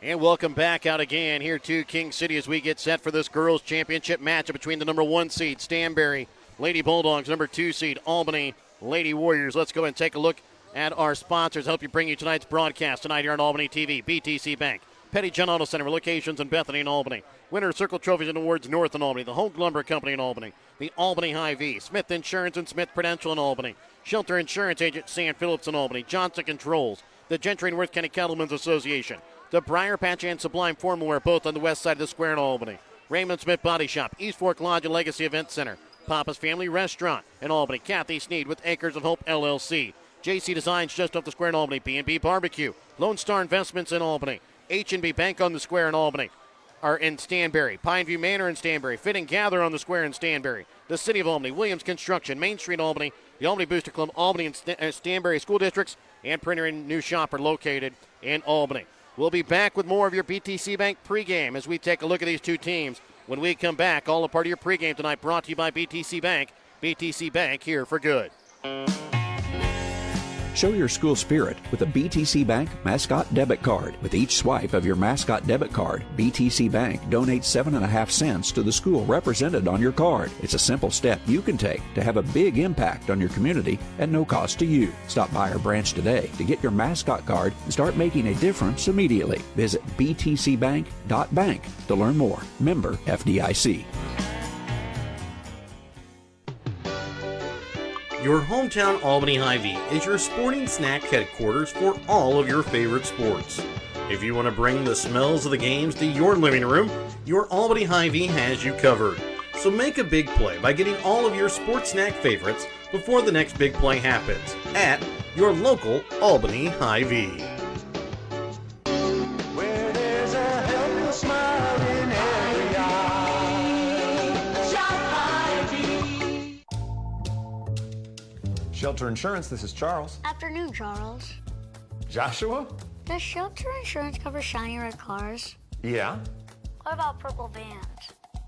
And welcome back out again here to King City as we get set for this girls' championship matchup between the number 1 seed, Stanberry Lady Bulldogs, number 2 seed, Albany Lady Warriors. Let's go and take a look at our sponsors. Help you bring you tonight's broadcast tonight here on Albany TV. BTC Bank, Petty John Auto Center, locations in Bethany and Albany. Winter Circle Trophies and Awards North in Albany. The Hogue Lumber Company in Albany. The Albany Hy-Vee. Smith Insurance and Smith Prudential in Albany. Shelter Insurance Agent Sam Phillips in Albany. Johnson Controls. The Gentry and Worth County Cattlemen's Association. The Briar Patch and Sublime Formal Wear, both on the west side of the square in Albany. Raymond Smith Body Shop, East Fork Lodge and Legacy Event Center. Papa's Family Restaurant in Albany. Kathy Sneed with Acres of Hope LLC. JC Designs just off the square in Albany. B&B Barbecue. Lone Star Investments in Albany. H&B Bank on the square in Albany. Are in Stanberry. Pineview Manor in Stanberry. Fit and Gather on the square in Stanberry. The City of Albany. Williams Construction. Main Street Albany. The Albany Booster Club. Albany and Stanberry School Districts. And Printer and New Shop are located in Albany. We'll be back with more of your BTC Bank pregame as we take a look at these two teams. When we come back, all a part of your pregame tonight brought to you by BTC Bank. BTC Bank, here for good. Show your school spirit with a BTC Bank Mascot Debit Card. With each swipe of your Mascot Debit Card, BTC Bank donates 7.5 cents to the school represented on your card. It's a simple step you can take to have a big impact on your community at no cost to you. Stop by our branch today to get your Mascot Card and start making a difference immediately. Visit btcbank.bank to learn more. Member FDIC. Your hometown Albany Hy-Vee is your sporting snack headquarters for all of your favorite sports. If you want to bring the smells of the games to your living room, your Albany Hy-Vee has you covered. So make a big play by getting all of your sports snack favorites before the next big play happens at your local Albany Hy-Vee. Shelter Insurance, this is Charles. Afternoon, Charles. Joshua? Does Shelter Insurance cover shiny red cars? Yeah. What about purple vans?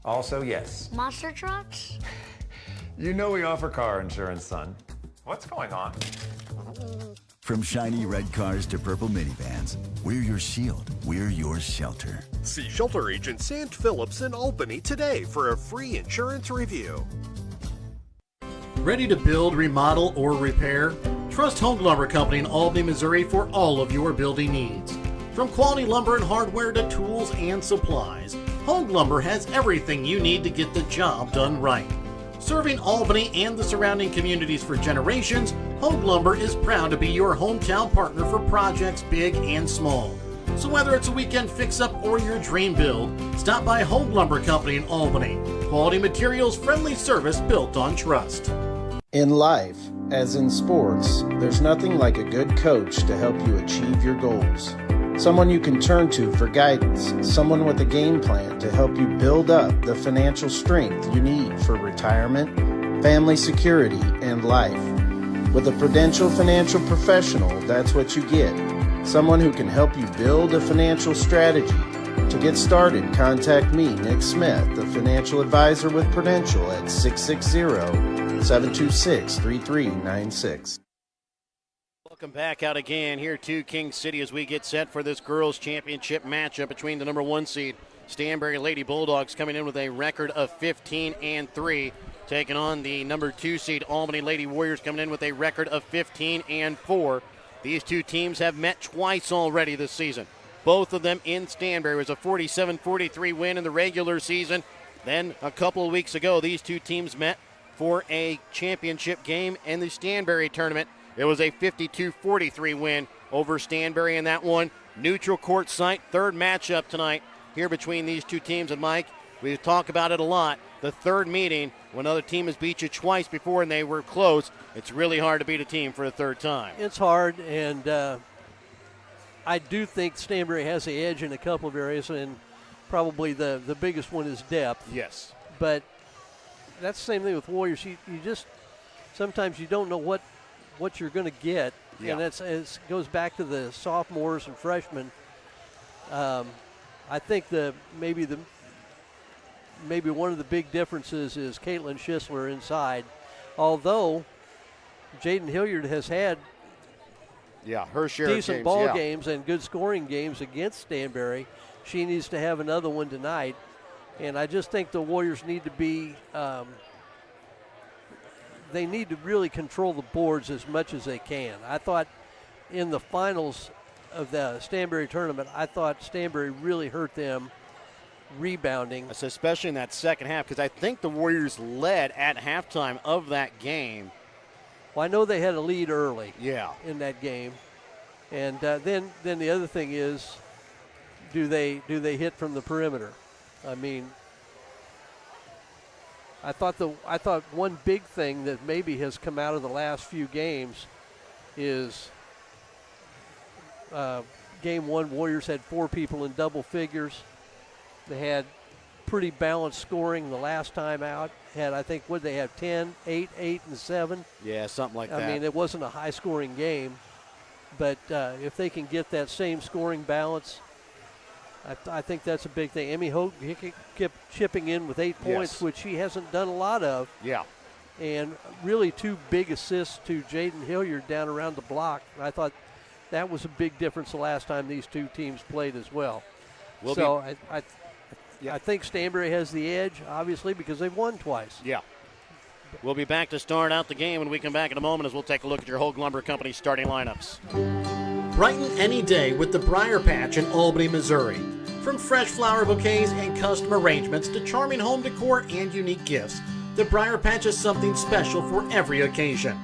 Also, yes. Monster trucks? You know we offer car insurance, son. What's going on? From shiny red cars to purple minivans, we're your shield. We're your shelter. See Shelter Agent Sant Phillips in Albany today for a free insurance review. Ready to build, remodel, or repair? Trust Hogue Lumber Company in Albany, Missouri for all of your building needs. From quality lumber and hardware to tools and supplies, Hogue Lumber has everything you need to get the job done right. Serving Albany and the surrounding communities for generations, Hogue Lumber is proud to be your hometown partner for projects big and small. So whether it's a weekend fix-up or your dream build, stop by Hogue Lumber Company in Albany. Quality materials, friendly service built on trust. In life, as in sports, there's nothing like a good coach to help you achieve your goals. Someone you can turn to for guidance, someone with a game plan to help you build up the financial strength you need for retirement, family security, and life. With a Prudential financial professional, that's what you get. Someone who can help you build a financial strategy. To get started, contact me, Nick Smith, the financial advisor with Prudential at 660-726-3396. Welcome back out again here to King City as we get set for this girls' championship matchup between the number 1 seed, Stanberry Lady Bulldogs, coming in with a record of 15-3, taking on the number 2 seed, Albany Lady Warriors, coming in with a record of 15-4. These two teams have met twice already this season. Both of them in Stanberry. It was a 47-43 win in the regular season. Then a couple of weeks ago, these two teams met for a championship game in the Stanberry tournament. It was a 52-43 win over Stanberry in that one. Neutral court site, third matchup tonight here between these two teams. And Mike, we talk about it a lot. The third meeting, when another team has beat you twice before and they were close, it's really hard to beat a team for the third time. It's hard, and I do think Stanberry has the edge in a couple of areas, and probably the biggest one is depth. Yes. But that's the same thing with Warriors. You just sometimes you don't know what you're going to get, and it goes back to the sophomores and freshmen. I think maybe one of the big differences is Caitlin Schisler inside. Although Jaden Hilliard has had her share of decent games, ball games and good scoring games against Stanberry. She needs to have another one tonight. And I just think the Warriors need to be they need to really control the boards as much as they can. I thought in the finals of the Stanberry tournament, I thought Stanberry really hurt them rebounding. Especially in that second half, because I think the Warriors led at halftime of that game. Well, I know they had a lead early in that game. And then the other thing is, do they hit from the perimeter? I mean, I thought one big thing that maybe has come out of the last few games is game one, Warriors had 4 people in double figures. They had pretty balanced scoring the last time out. I think, what they have, 10, 8, 8, and 7? Yeah, something like that. I mean, it wasn't a high-scoring game. But if they can get that same scoring balance, I think that's a big thing. Emmy Hogue kept chipping in with 8 points, which she hasn't done a lot of. Yeah. And really 2 big assists to Jaden Hilliard down around the block. I thought that was a big difference the last time these two teams played as well. I think Stanberry has the edge, obviously, because they've won twice. Yeah. We'll be back to start out the game when we come back in a moment as we'll take a look at your Hogue Lumber Company starting lineups. Brighten any day with the Briar Patch in Albany, Missouri. From fresh flower bouquets and custom arrangements to charming home decor and unique gifts, the Briar Patch is something special for every occasion.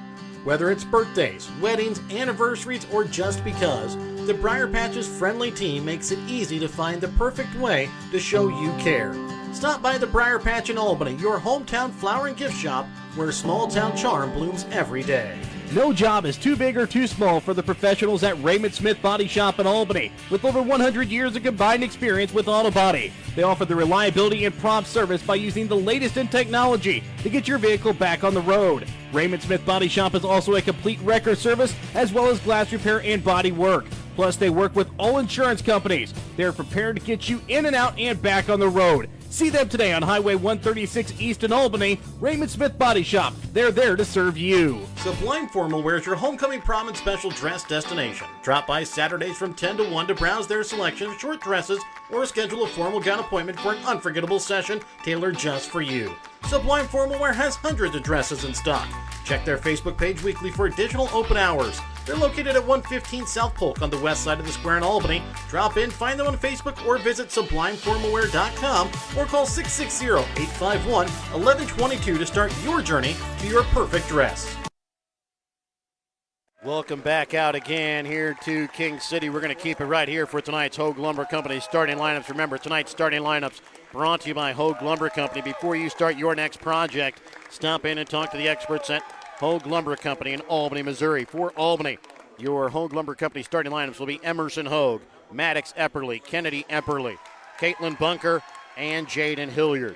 Whether it's birthdays, weddings, anniversaries, or just because, the Briar Patch's friendly team makes it easy to find the perfect way to show you care. Stop by the Briar Patch in Albany, your hometown flower and gift shop where small town charm blooms every day. No job is too big or too small for the professionals at Raymond Smith Body Shop in Albany. With over 100 years of combined experience with auto body, they offer the reliability and prompt service by using the latest in technology to get your vehicle back on the road. Raymond Smith Body Shop is also a complete wrecker service as well as glass repair and body work. Plus, they work with all insurance companies. They're prepared to get you in and out and back on the road. See them today on Highway 136 East in Albany, Raymond Smith Body Shop. They're there to serve you. Sublime Formal Wear is your homecoming prom and special dress destination. Drop by Saturdays from 10 to 1 to browse their selection of short dresses or schedule a formal gown appointment for an unforgettable session tailored just for you. Sublime Formal Wear has hundreds of dresses in stock. Check their Facebook page weekly for additional open hours. They're located at 115 South Polk on the west side of the square in Albany. Drop in, find them on Facebook, or visit sublimeformalwear.com or call 660-851-1122 to start your journey to your perfect dress. Welcome back out again here to King City. We're going to keep it right here for tonight's Hogue Lumber Company starting lineups. Remember, tonight's starting lineups brought to you by Hogue Lumber Company. Before you start your next project, stop in and talk to the experts at Hogue Lumber Company in Albany, Missouri. For Albany, your Hogue Lumber Company starting lineups will be Emerson Hogue, Maddox Epperly, Kennedy Epperly, Caitlin Bunker, and Jaden Hilliard.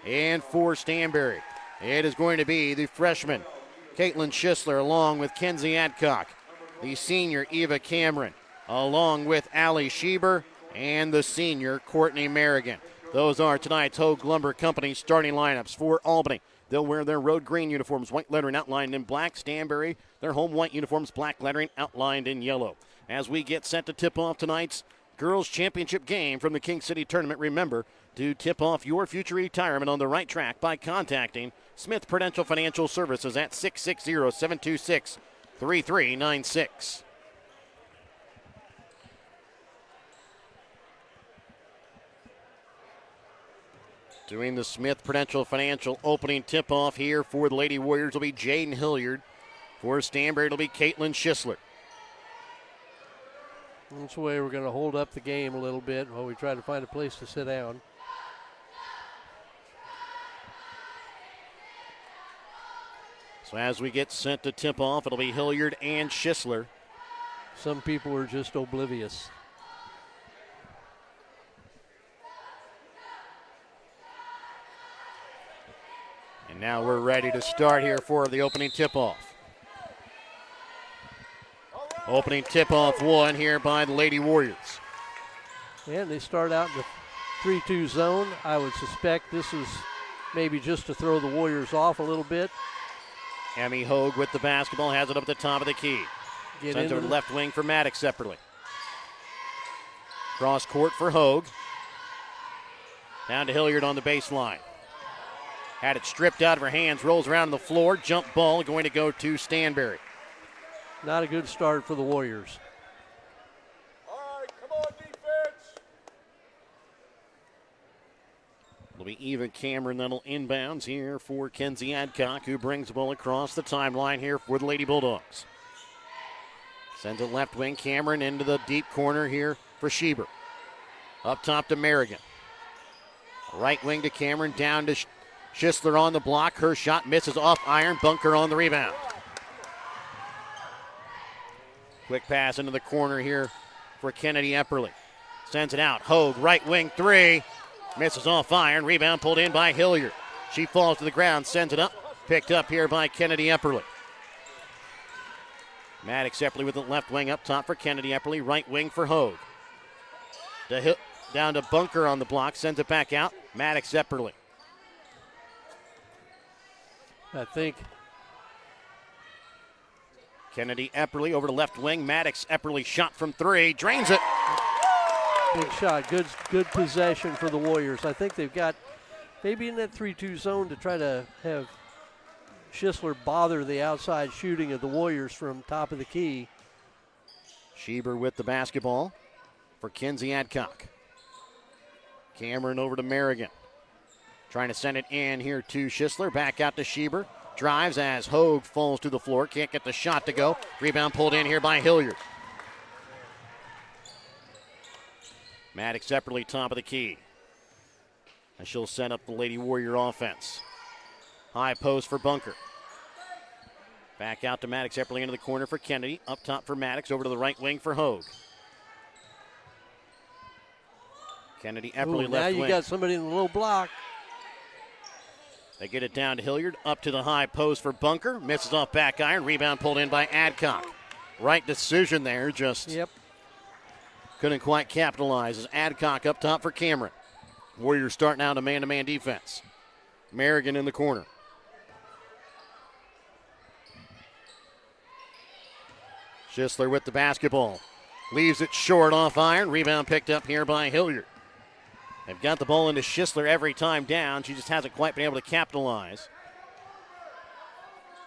And for Stanberry, it is going to be the freshman Caitlin Schisler along with Kenzie Adcock, the senior Eva Cameron, along with Allie Schieber, and the senior Courtney Merrigan. Those are tonight's Hogue Lumber Company starting lineups for Albany. They'll wear their road green uniforms, white lettering outlined in black. Stanberry, their home white uniforms, black lettering outlined in yellow. As we get set to tip off tonight's girls championship game from the King City tournament, remember to tip off your future retirement on the right track by contacting Smith Prudential Financial Services at 660-726-3396. Doing the Smith Prudential Financial opening tip-off here for the Lady Warriors will be Jaden Hilliard. For Stanberry, it'll be Caitlin Schisler. That's the way we're going to hold up the game a little bit while we try to find a place to sit down. So as we get set to tip off, it'll be Hilliard and Schisler. Some people are just oblivious. And now we're ready to start here for the opening tip-off. Opening tip-off one here by the Lady Warriors. And they start out in the 3-2 zone. I would suspect this is maybe just to throw the Warriors off a little bit. Emmy Hogue with the basketball, has it up at the top of the key. Sends over to left wing for Maddox separately. Cross court for Hogue. Down to Hilliard on the baseline. Had it stripped out of her hands, rolls around on the floor. Jump ball going to go to Stanberry. Not a good start for the Warriors. All right, come on, defense. It'll be Eva Cameron that'll inbounds here for Kenzie Adcock, who brings the ball across the timeline here for the Lady Bulldogs. Sends it left wing. Cameron into the deep corner here for Schieber. Up top to Merrigan. Right wing to Cameron, down to Schisler on the block. Her shot misses off iron. Bunker on the rebound. Quick pass into the corner here for Kennedy Epperly. Sends it out. Hogue, right wing three. Misses off iron. Rebound pulled in by Hilliard. She falls to the ground, sends it up. Picked up here by Kennedy Epperly. Maddox Epperly with the left wing up top for Kennedy Epperly. Right wing for Hogue. Down to Bunker on the block. Sends it back out. Maddox Epperly. I think Kennedy Epperly over to left wing. Maddox Epperly shot from three. Drains it. big shot. Good possession for the Warriors. I think they've got maybe in that 3-2 zone to try to have Schisler bother the outside shooting of the Warriors from top of the key. Schieber with the basketball for Kenzie Adcock. Cameron over to Merrigan. Trying to send it in here to Schisler. Back out to Schieber. Drives as Hogue falls to the floor. Can't get the shot to go. Rebound pulled in here by Hilliard. Maddox Epperly top of the key. And she'll set up the Lady Warrior offense. High post for Bunker. Back out to Maddox Epperly into the corner for Kennedy. Up top for Maddox. Over to the right wing for Hogue. Kennedy Epperly left now you wing. got somebody in the low block. They get it down to Hilliard. Up to the high post for Bunker. Misses off back iron. Rebound pulled in by Adcock. Right decision there. Just couldn't quite capitalize as Adcock up top for Cameron. Warriors starting out a man-to-man defense. Merrigan in the corner. Schisler with the basketball. Leaves it short off iron. Rebound picked up here by Hilliard. They've got the ball into Schisler every time down. She just hasn't quite been able to capitalize.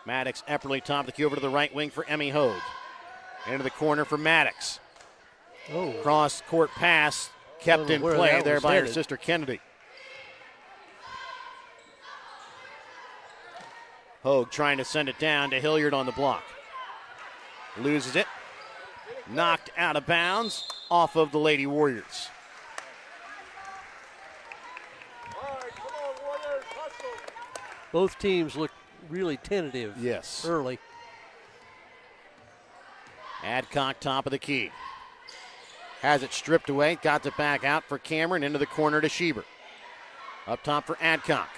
Maddox Epperly top of the key over to the right wing for Emmy Hogue. Into the corner for Maddox. Cross court pass kept in play there by her sister Kennedy. Hogue trying to send it down to Hilliard on the block. Loses it. Knocked out of bounds off of the Lady Warriors. Both teams look really tentative early. Adcock top of the key. Has it stripped away. Got it back out for Cameron. Into the corner to Schieber. Up top for Adcock.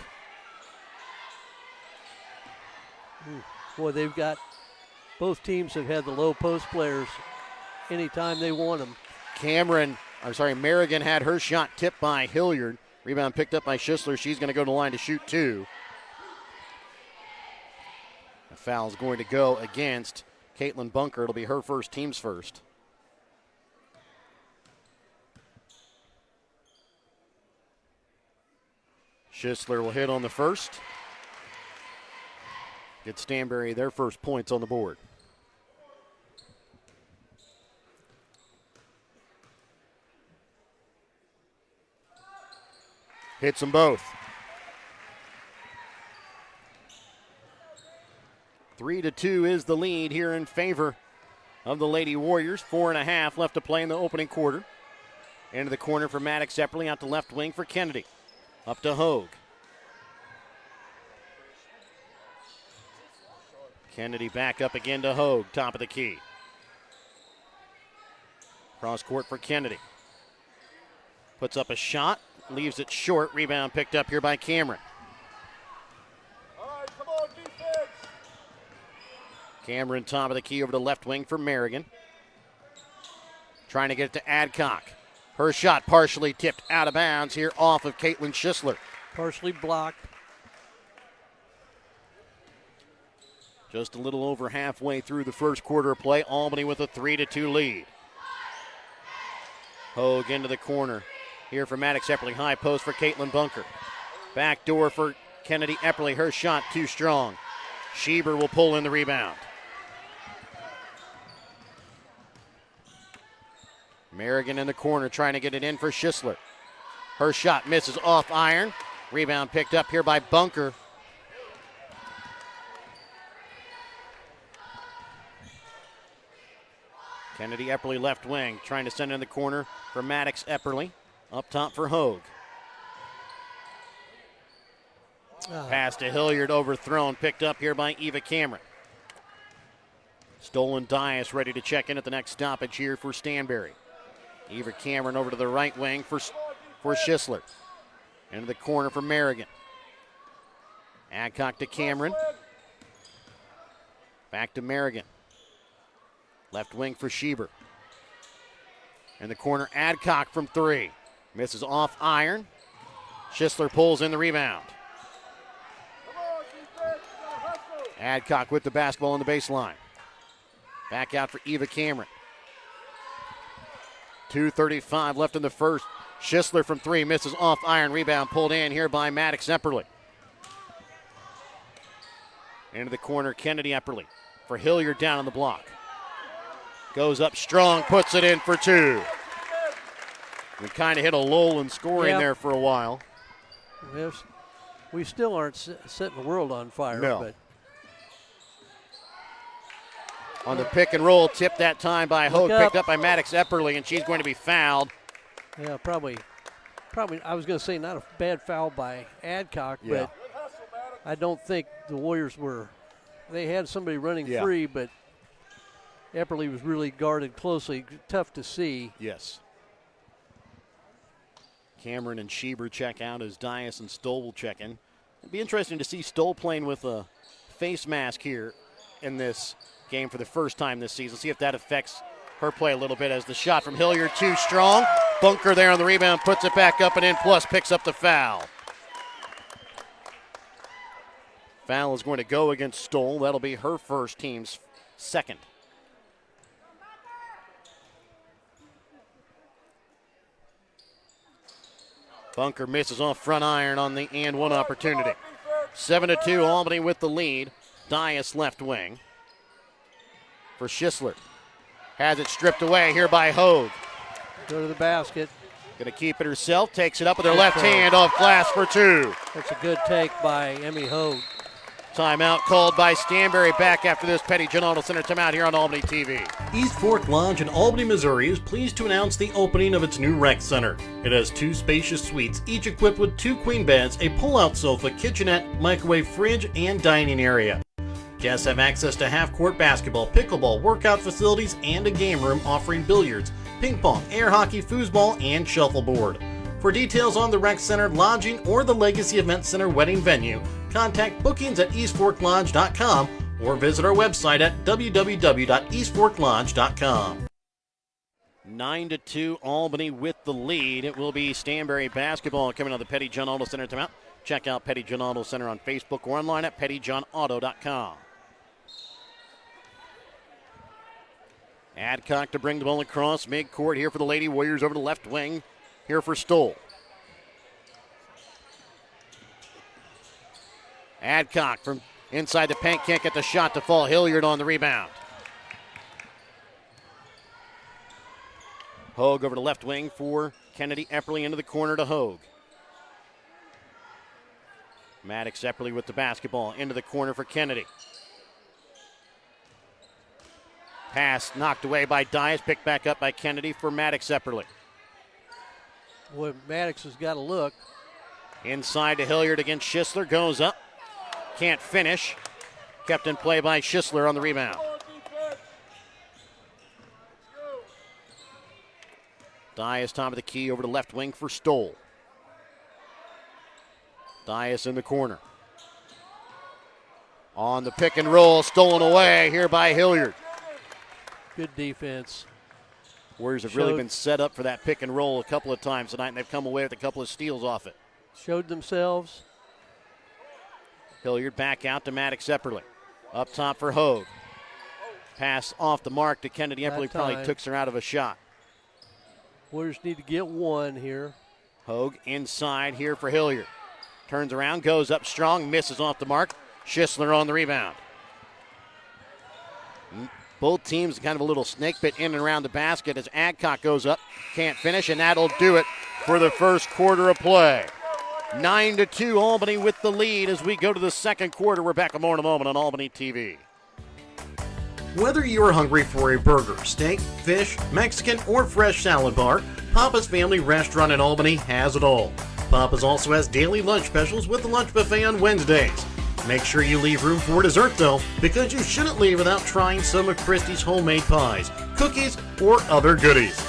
Boy, they've got, both teams have had the low post players anytime they want them. Merrigan had her shot tipped by Hilliard. Rebound picked up by Schisler. She's going to go to the line to shoot two. The foul's going to go against Caitlin Bunker. It'll be her first, team's first. Schisler will hit on the first. Get Stanberry their first points on the board. Hits them both. 3-2 is the lead here in favor of the Lady Warriors. 4.5 left to play in the opening quarter. Into the corner for Maddox Epperly, out to left wing for Kennedy. Up to Hogue. Kennedy back up again to Hogue, top of the key. Cross court for Kennedy. Puts up a shot, leaves it short. Rebound picked up here by Cameron. All right, come on, defense. Cameron top of the key over to left wing for Merrigan. Trying to get it to Adcock. Her shot partially tipped out of bounds here off of Caitlin Schisler. Partially blocked. Just a little over halfway through the first quarter of play. Albany with a 3-2 lead. Hogue into the corner. Here for Maddox Epperly. High post for Caitlin Bunker. Back door for Kennedy Epperly. Her shot too strong. Schieber will pull in the rebound. Merrigan in the corner trying to get it in for Schisler. Her shot misses off iron. Rebound picked up here by Bunker. Kennedy Epperly left wing, trying to send it in the corner for Maddox Epperly. Up top for Hogue. Pass to Hilliard, overthrown, picked up here by Eva Cameron. Stolen Dias ready to check in at the next stoppage here for Stanberry. Eva Cameron over to the right wing for Schisler. Into the corner for Merrigan. Adcock to Cameron. Back to Merrigan. Left wing for Schieber. In the corner, Adcock from three. Misses off iron. Schisler pulls in the rebound. Adcock with the basketball on the baseline. Back out for Eva Cameron. 2:35 left in the first. Schisler from three, misses off iron. Rebound pulled in here by Maddox Epperly. Into the corner, Kennedy Epperly for Hilliard down on the block. Goes up strong, puts it in for two. We kind of hit a lull in scoring there for a while. We still aren't setting the world on fire. No. But on the pick and roll, tipped that time by Hogue, picked up by Maddox Epperly, and she's going to be fouled. Yeah, probably. I was going to say not a bad foul by Adcock, but I don't think the Warriors were. They had somebody running free, but Epperly was really guarded closely. Tough to see. Yes. Cameron and Schieber check out as Dias and Stoll will check in. It'd be interesting to see Stoll playing with a face mask here in this game for the first time this season. See if that affects her play a little bit as the shot from Hilliard too strong. Bunker there on the rebound, puts it back up and in, plus picks up the foul. Foul is going to go against Stoll. That'll be her first, team's second. Bunker misses off front iron on the and one opportunity. 7-2, Albany with the lead. Dias left wing for Schisler. Has it stripped away here by Hogue. Go to the basket. Going to keep it herself. Takes it up with her left hand off glass for two. That's a good take by Emmy Hogue. Timeout called by Stanberry. Back after this Petty John Auto Center timeout here on Albany TV. East Fork Lodge in Albany, Missouri is pleased to announce the opening of its new rec center. It has two spacious suites, each equipped with 2 queen beds, a pull-out sofa, kitchenette, microwave fridge, and dining area. Guests have access to half-court basketball, pickleball, workout facilities, and a game room offering billiards, ping pong, air hockey, foosball, and shuffleboard. For details on the rec center, lodging, or the Legacy Event Center wedding venue, contact bookings at eastforklodge.com or visit our website at www.eastforklodge.com. 9-2, Albany with the lead. It will be Stanberry basketball coming on the Petty John Auto Center timeout. Check out Petty John Auto Center on Facebook or online at pettyjohnauto.com. Adcock to bring the ball across midcourt here for the Lady Warriors over the left wing. Here for Stoll. Adcock from inside the paint, can't get the shot to fall. Hilliard on the rebound. Hogue over to left wing for Kennedy Epperly into the corner to Hogue. Maddox Epperly with the basketball into the corner for Kennedy. Pass knocked away by Dias, picked back up by Kennedy for Maddox Epperly. Boy, Maddox has got to look. Inside to Hilliard against Schisler, goes up. Can't finish. Kept in play by Schisler on the rebound. Dias top of the key over to left wing for Stoll. Dias in the corner. On the pick and roll, stolen away here by Hilliard. Good defense. Warriors have really been set up for that pick and roll a couple of times tonight, and they've come away with a couple of steals off it. Showed themselves. Hilliard back out to Maddox Epperly. Up top for Hogue. Pass off the mark to Kennedy Epperly, probably took her out of a shot. Warriors need to get one here. Hogue inside here for Hilliard. Turns around, goes up strong, misses off the mark. Schisler on the rebound. Both teams kind of a little snake bit in and around the basket as Adcock goes up, can't finish, and that'll do it for the first quarter of play. 9-2, Albany with the lead as we go to the second quarter. We're back with more in a moment on Albany TV. Whether you are hungry for a burger, steak, fish, Mexican, or fresh salad bar, Papa's Family Restaurant in Albany has it all. Papa's also has daily lunch specials with the lunch buffet on Wednesdays. Make sure you leave room for dessert though, because you shouldn't leave without trying some of Christie's homemade pies, cookies, or other goodies.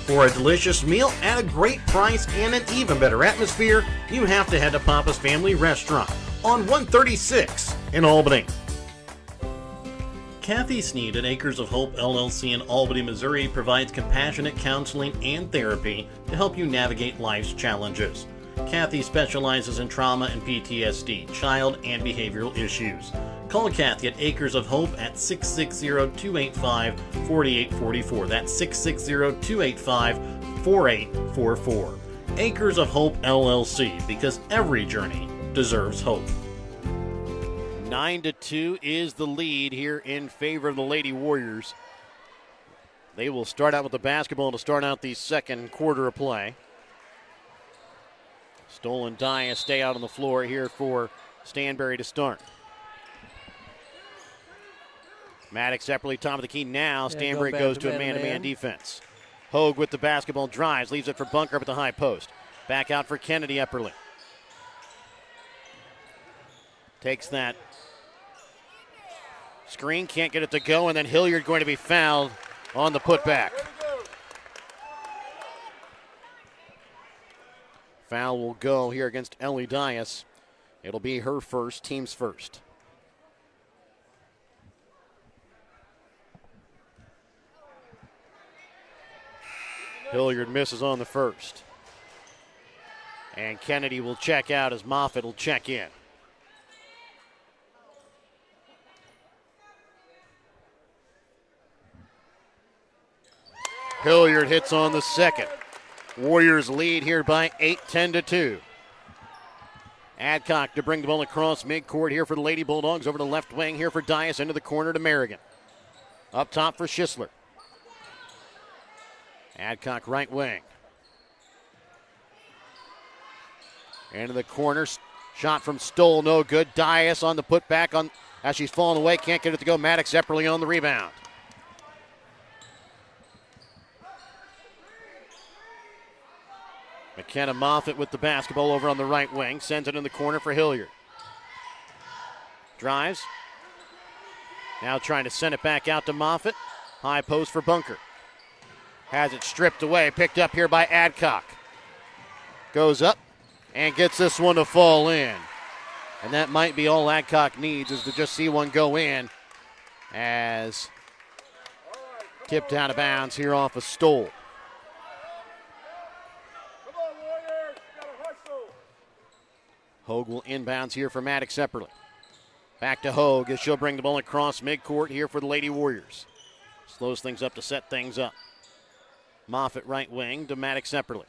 For a delicious meal at a great price and an even better atmosphere, you have to head to Papa's Family Restaurant on 136 in Albany. Kathy Sneed at Acres of Hope LLC in Albany, Missouri provides compassionate counseling and therapy to help you navigate life's challenges. Kathy specializes in trauma and PTSD, child and behavioral issues. Call Kathy at Acres of Hope at 660-285-4844. That's 660-285-4844. Acres of Hope LLC, because every journey deserves hope. 9-2 is the lead here in favor of the Lady Warriors. They will start out with the basketball to start out the second quarter of play. Stoll and Dias stay out on the floor here for Stanberry to start. Maddox Epperly, top of the key now. Stanberry goes to a man-to-man defense. Hogue with the basketball, drives, leaves it for Bunker up at the high post. Back out for Kennedy Epperly. Takes that screen, can't get it to go, and then Hilliard going to be fouled on the putback. Foul will go here against Ellie Dias. It'll be her first, team's first. Hilliard misses on the first. And Kennedy will check out as Moffitt will check in. Hilliard hits on the second. Warriors lead here by 8, 10-2. Adcock to bring the ball across midcourt here for the Lady Bulldogs. Over to left wing here for Dias, into the corner to Merrigan. Up top for Schisler. Adcock right wing. Into the corner. Shot from Stoll, no good. Dias on the putback on as she's falling away. Can't get it to go. Maddox Epperly on the rebound. McKenna Moffitt with the basketball over on the right wing. Sends it in the corner for Hilliard. Drives. Now trying to send it back out to Moffitt. High post for Bunker. Has it stripped away. Picked up here by Adcock. Goes up and gets this one to fall in. And that might be all Adcock needs, is to just see one go in as tipped out of bounds here off of Stoll. Hogue will inbounds here for Maddox Epperly. Back to Hogue as she'll bring the ball across midcourt here for the Lady Warriors. Slows things up to set things up. Moffitt right wing to Maddox Epperly.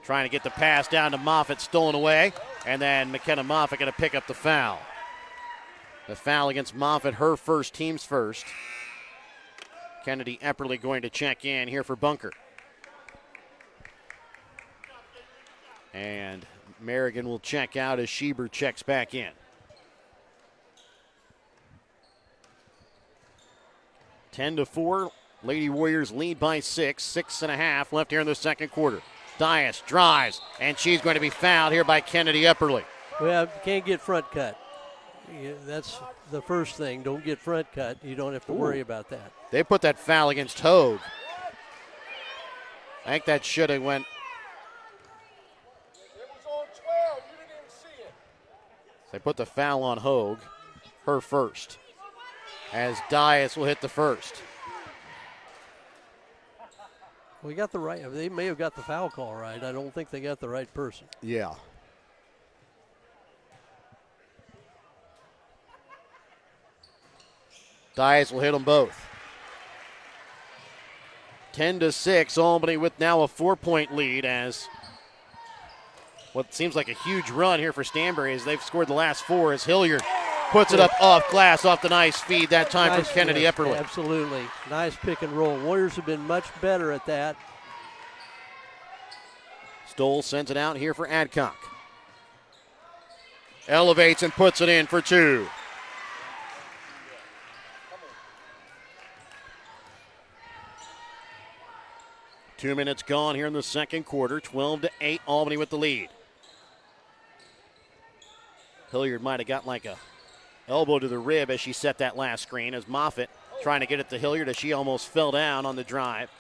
Trying to get the pass down to Moffitt, stolen away. And then McKenna Moffitt going to pick up the foul. The foul against Moffitt, her first, team's first. Kennedy Epperly going to check in here for Bunker. And Merrigan will check out as Schieber checks back in. 10-4, Lady Warriors lead by 6, 6.5 left here in the second quarter. Dias drives, and she's going to be fouled here by Kennedy Epperly. Well, can't get front cut. That's the first thing. Don't get front cut. You don't have to worry about that. They put that foul against Hogue. I think that should have went. They put the foul on Hogue, her first, as Dias will hit the first. We got the right. They may have got the foul call right. I don't think they got the right person. Yeah. Dias will hit them both. 10-6, Albany with now a 4-point lead as what seems like a huge run here for Stanberry as they've scored the last 4 as Hilliard puts it up off glass off the nice feed that time Nice from Kennedy flip. Epperly. Absolutely. Nice pick and roll. Warriors have been much better at that. Stoll sends it out here for Adcock. Elevates and puts it in for 2. Two minutes gone here in the second quarter. 12-8, Albany with the lead. Hilliard might have got like a elbow to the rib as she set that last screen as Moffitt trying to get it to Hilliard as she almost fell down on the drive.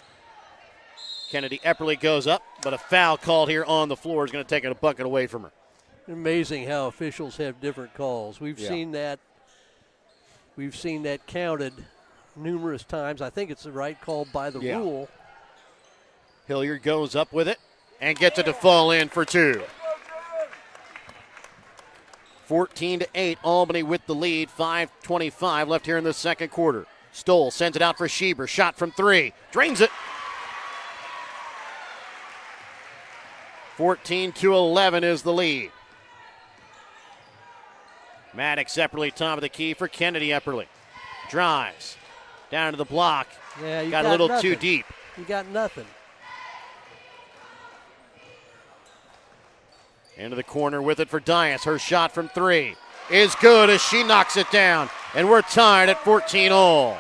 Kennedy Epperly goes up, but a foul called here on the floor is going to take a bucket away from her. Amazing how officials have different calls. We've seen that. We've seen that counted numerous times. I think it's the right call by the rule. Hilliard goes up with it and gets it to fall in for 2. 14-8, Albany with the lead. 5:25 left here in the second quarter. Stoll sends it out for Schieber. Shot from 3. Drains it. 14-11 is the lead. Maddox Epperly, top of the key for Kennedy Epperly. Drives down to the block. Yeah, you got a little nothing. too deep. You got nothing. Into the corner with it for Dias. Her shot from 3 is good as she knocks it down. And we're tied at 14 all.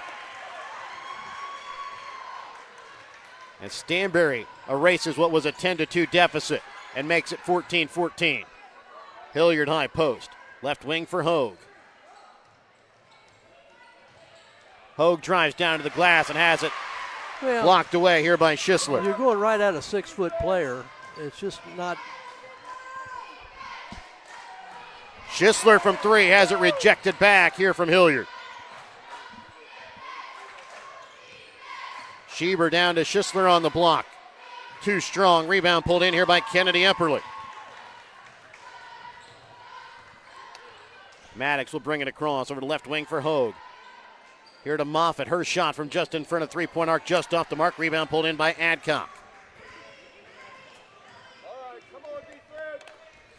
And Stanberry erases what was a 10-2 deficit and makes it 14-14. Hilliard high post. Left wing for Hogue. Hogue drives down to the glass and has it blocked away here by Schisler. You're going right at a 6-foot player. It's just not. Schisler from 3 has it rejected back here from Hilliard. Schieber down to Schisler on the block. Too strong. Rebound pulled in here by Kennedy Epperly. Maddox will bring it across over the left wing for Hogue. Here to Moffitt. Her shot from just in front of three-point arc, just off the mark. Rebound pulled in by Adcock.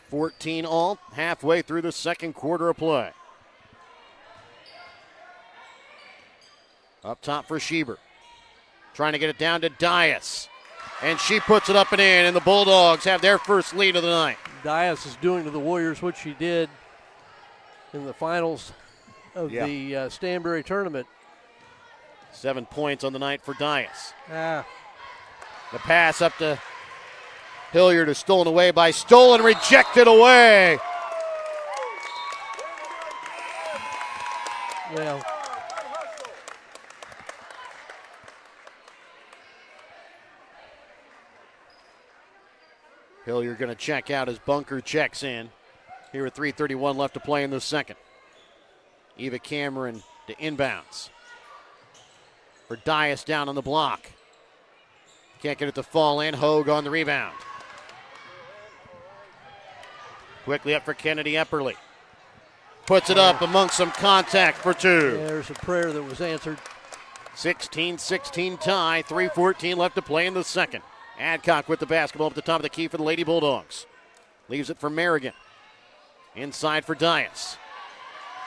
14 all, halfway through the second quarter of play. Up top for Schieber. Trying to get it down to Dias. And she puts it up and in, and the Bulldogs have their first lead of the night. Dias is doing to the Warriors what she did in the finals of the Stanberry tournament. 7 points on the night for Dias. The pass up to Hilliard is stolen away by Stoll and rejected away. Well, Hilliard going to check out as Bunker checks in. Here with 3:31 left to play in the second. Eva Cameron to inbounds. For Dias down on the block. Can't get it to fall in. Hogue on the rebound. Quickly up for Kennedy Epperly. Puts it up amongst some contact for 2. There's a prayer that was answered. 16-16 tie. 3:14 left to play in the second. Adcock with the basketball at the top of the key for the Lady Bulldogs. Leaves it for Merrigan. Inside for Dias.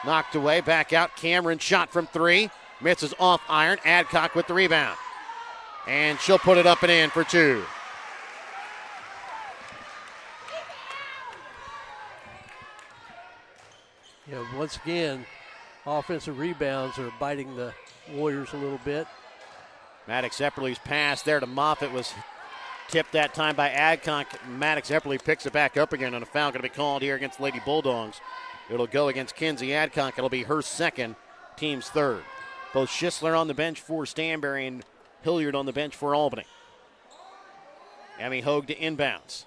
Knocked away, back out. Cameron shot from 3. Misses off iron. Adcock with the rebound. And she'll put it up and in for 2. Once again, offensive rebounds are biting the Warriors a little bit. Maddox Epperly's pass there to Moffitt was tipped that time by Adcock. Maddox Epperly picks it back up again, and a foul going to be called here against Lady Bulldogs. It'll go against Kinsey Adcock. It'll be her second, team's third. Both Schisler on the bench for Stanberry and Hilliard on the bench for Albany. Emmy Hogue to inbounds.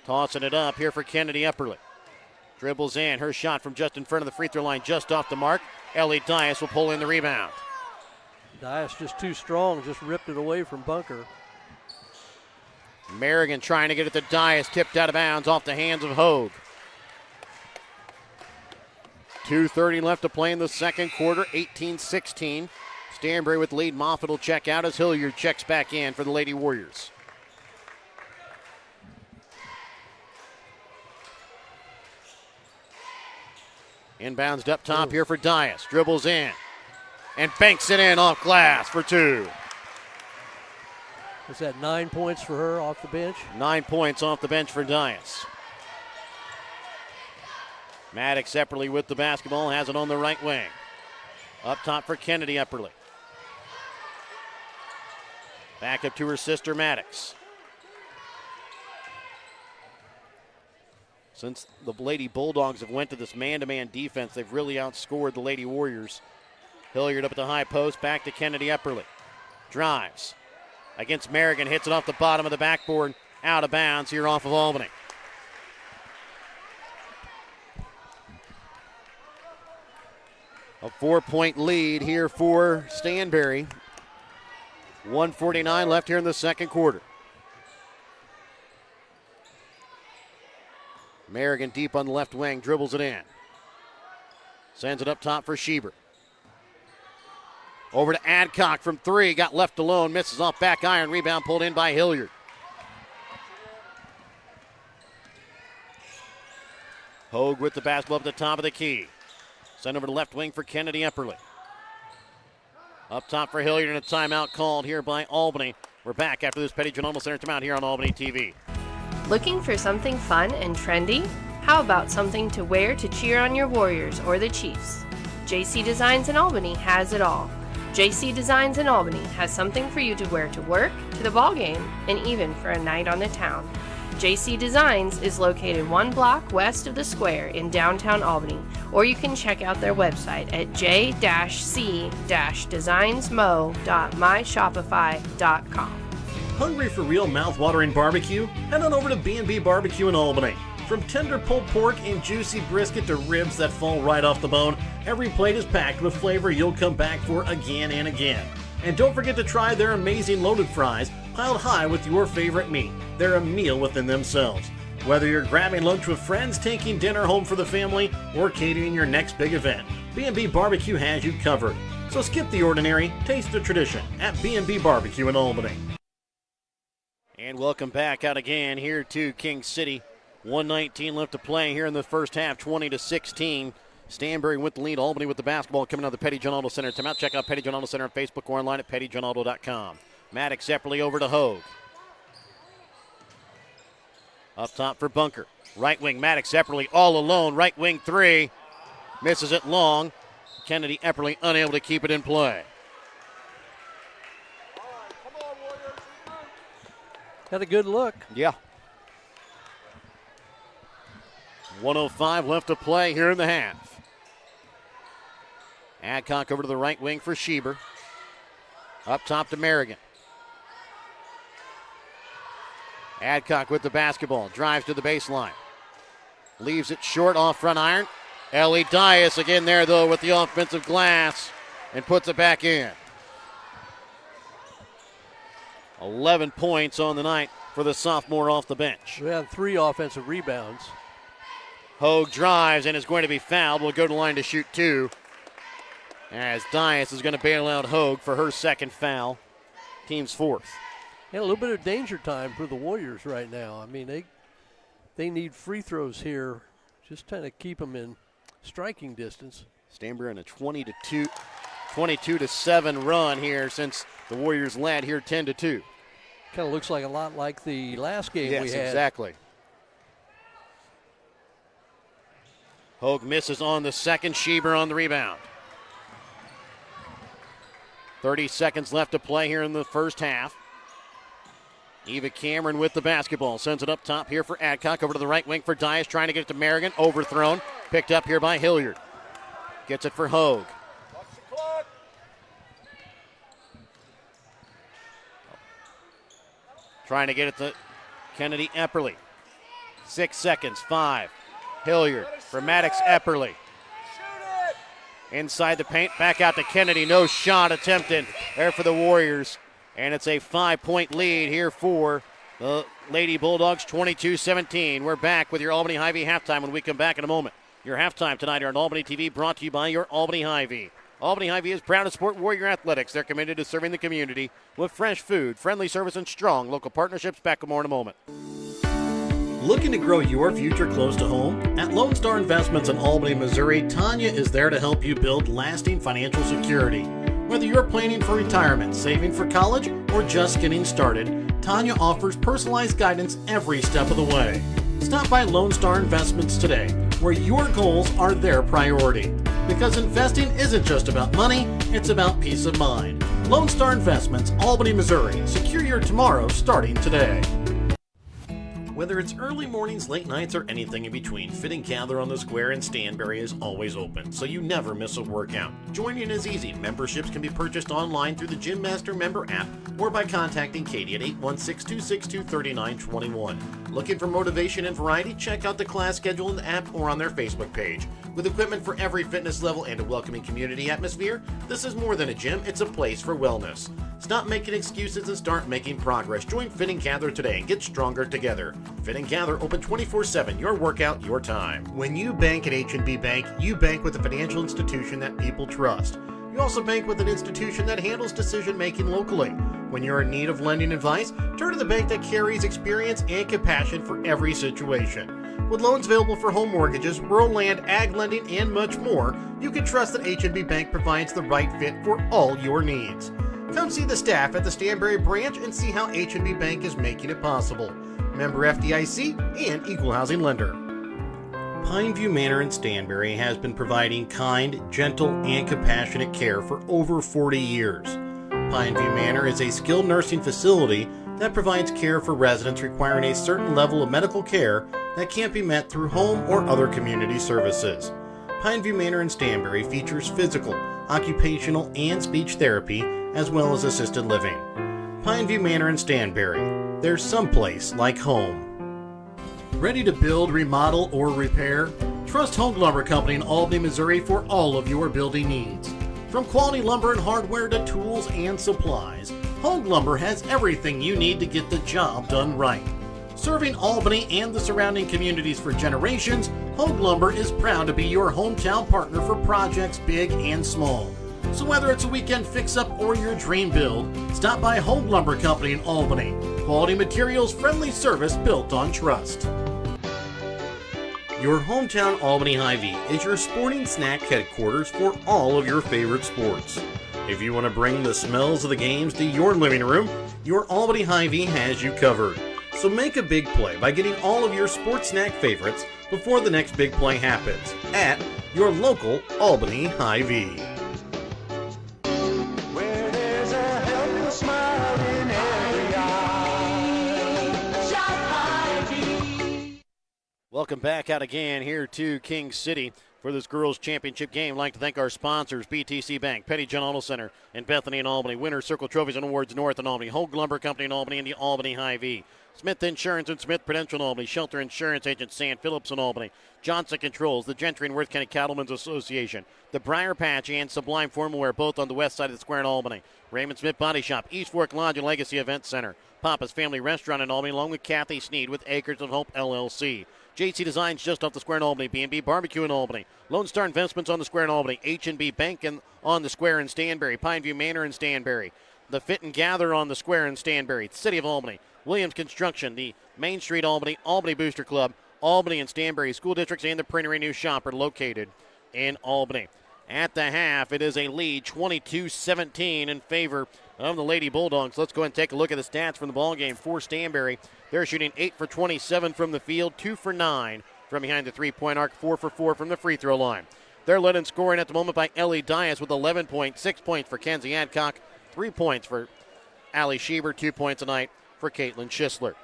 Tossing it up here for Kennedy Epperly. Dribbles in. Her shot from just in front of the free throw line, just off the mark. Ellie Dias will pull in the rebound. Dias just too strong, just ripped it away from Bunker. Merrigan trying to get it to Dias, tipped out of bounds off the hands of Hogue. 2:30 left to play in the second quarter, 18-16. Stanberry with the lead. Moffitt will check out as Hilliard checks back in for the Lady Warriors. Inbounds up top here for Dias. Dribbles in and banks it in off glass for two. Is that 9 points for her off the bench? 9 points off the bench for Dias. Maddox Epperly with the basketball, has it on the right wing. Up top for Kennedy Epperly. Back up to her sister Maddox. Since the Lady Bulldogs have went to this man-to-man defense, they've really outscored the Lady Warriors. Hilliard up at the high post, back to Kennedy Epperly. Drives against Merrigan, hits it off the bottom of the backboard, out of bounds here off of Albany. A 4-point lead here for Stanberry. 1:49 left here in the second quarter. Merrigan deep on the left wing, dribbles it in. Sends it up top for Schieber. Over to Adcock from three, got left alone, misses off back iron, rebound pulled in by Hilliard. Hogue with the basketball up at the top of the key. Send over to left wing for Kennedy Epperly. Up top for Hilliard and a timeout called here by Albany. We're back after this Petty Genomical Center timeout here on Albany TV. Looking for something fun and trendy? How about something to wear to cheer on your Warriors or the Chiefs? JC Designs in Albany has it all. JC Designs in Albany has something for you to wear to work, to the ball game, and even for a night on the town. JC Designs is located 1 block west of the square in downtown Albany, or you can check out their website at j-c-designsmo.myshopify.com. Hungry for real mouth-watering barbecue? Head on over to B&B Barbecue in Albany. From tender pulled pork and juicy brisket to ribs that fall right off the bone, every plate is packed with flavor you'll come back for again and again. And don't forget to try their amazing loaded fries, piled high with your favorite meat. They're a meal within themselves. Whether you're grabbing lunch with friends, taking dinner home for the family, or catering your next big event, B&B Barbecue has you covered. So skip the ordinary, taste the tradition at B&B Barbecue in Albany. And welcome back out again here to King City. 1:19 left to play here in the first half, 20-16. Stanberry with the lead, Albany with the basketball coming out of the Petty John Auto Center. Timeout, check out Petty John Auto Center on Facebook or online at pettyjohnauto.com. Maddox Epperly over to Hogue. Up top for Bunker. Right wing, Maddox Epperly all alone. Right wing three. Misses it long. Kennedy Epperly unable to keep it in play. Had a good look. Yeah. 1:05 left to play here in the half. Adcock over to the right wing for Schieber. Up top to Merrigan. Adcock with the basketball. Drives to the baseline. Leaves it short off front iron. Ellie Dias again there, though, with the offensive glass and puts it back in. 11 points on the night for the sophomore off the bench. We had 3 offensive rebounds. Hogue drives and is going to be fouled. Will go to the line to shoot 2. As Dias is going to bail out Hogue for her second foul. Team's 4th. And a little bit of danger time for the Warriors right now. I mean, they need free throws here, just trying to keep them in striking distance. Stanberry in a 22-7 run here since the Warriors led here 10-2. Kind of looks like a lot like the last game we had. Yes, exactly. Hogue misses on the second. Schieber on the rebound. 30 seconds left to play here in the first half. Eva Cameron with the basketball. Sends it up top here for Adcock. Over to the right wing for Dias. Trying to get it to Merrigan. Overthrown. Picked up here by Hilliard. Gets it for Hogue. Trying to get it to Kennedy Epperly. 6 seconds. 5. Hilliard for Maddox Epperly. Inside the paint. Back out to Kennedy. No shot attempted there for the Warriors. And it's a 5-point lead here for the Lady Bulldogs, 22-17. We're back with your Albany Hy-Vee halftime when we come back in a moment. Your halftime tonight here on Albany TV, brought to you by your Albany Hy-Vee. Albany Hy-Vee is proud to support Warrior Athletics. They're committed to serving the community with fresh food, friendly service, and strong local partnerships. Back with more in a moment. Looking to grow your future close to home? At Lone Star Investments in Albany, Missouri, Tanya is there to help you build lasting financial security. Whether you're planning for retirement, saving for college, or just getting started, Tanya offers personalized guidance every step of the way. Stop by Lone Star Investments today, where your goals are their priority. Because investing isn't just about money, it's about peace of mind. Lone Star Investments, Albany, Missouri. Secure your tomorrow starting today. Whether it's early mornings, late nights, or anything in between, Fit and Gather on the Square in Stanberry is always open, so you never miss a workout. Joining is easy. Memberships can be purchased online through the Gym Master member app or by contacting Katie at 816-262-3921. Looking for motivation and variety? Check out the class schedule in the app or on their Facebook page. With equipment for every fitness level and a welcoming community atmosphere, this is more than a gym, it's a place for wellness. Stop making excuses and start making progress. Join Fit and Gather today and get stronger together. Fit and Gather open 24/7, your workout, your time. When you bank at H&B Bank, you bank with a financial institution that people trust. You also bank with an institution that handles decision making locally. When you're in need of lending advice, turn to the bank that carries experience and compassion for every situation. With loans available for home mortgages, rural land, ag lending, and much more, you can trust that H&B Bank provides the right fit for all your needs. Come see the staff at the Stanberry branch and see how H&B Bank is making it possible. Member FDIC and equal housing lender. Pineview Manor in Stanberry has been providing kind, gentle, and compassionate care for over 40 years. Pineview Manor is a skilled nursing facility that provides care for residents requiring a certain level of medical care that can't be met through home or other community services. Pineview Manor in Stanberry features physical, occupational, and speech therapy, as well as assisted living. Pineview Manor in Stanberry. There's someplace like home. Ready to build, remodel, or repair? Trust Home Lumber Company in Albany, Missouri for all of your building needs. From quality lumber and hardware to tools and supplies, Home Lumber has everything you need to get the job done right. Serving Albany and the surrounding communities for generations, Home Lumber is proud to be your hometown partner for projects big and small. So whether it's a weekend fix-up or your dream build, stop by Home Lumber Company in Albany. Quality materials, friendly service built on trust. Your hometown Albany Hy-Vee is your sporting snack headquarters for all of your favorite sports. If you want to bring the smells of the games to your living room, your Albany Hy-Vee has you covered. So make a big play by getting all of your sports snack favorites before the next big play happens at your local Albany Hy-Vee. Welcome back out again here to King City for this girls' championship game. I'd like to thank our sponsors, BTC Bank, Petty John Auto Center in Bethany and Albany, Winners Circle Trophies and Awards North in Albany, Hogue Lumber Company in Albany, and the Albany Hy-Vee. Smith Insurance and Smith Prudential in Albany, Shelter Insurance Agent Sam Phillips in Albany, Johnson Controls, the Gentry and Worth County Cattlemen's Association, the Briar Patch and Sublime Formal Wear, both on the west side of the square in Albany, Raymond Smith Body Shop, East Fork Lodge and Legacy Event Center, Papa's Family Restaurant in Albany, along with Kathy Sneed with Acres of Hope LLC. JC Designs just off the square in Albany, B&B Barbecue in Albany, Lone Star Investments on the square in Albany, H&B Bank on the square in Stanberry, Pineview Manor in Stanberry, the Fit and Gather on the square in Stanberry, City of Albany, Williams Construction, the Main Street Albany, Albany Booster Club, Albany and Stanberry School Districts, and the Printery New Shop are located in Albany. At the half, it is a lead, 22-17 in favor of the Lady Bulldogs. Let's go ahead and take a look at the stats from the ballgame for Stanberry. They're shooting 8 for 27 from the field, 2 for 9 from behind the three-point arc, 4 for 4 from the free throw line. They're led in scoring at the moment by Ellie Dias with 11 points, 6 points for Kenzie Adcock, 3 points for Allie Schieber, 2 points tonight for Caitlin Schisler.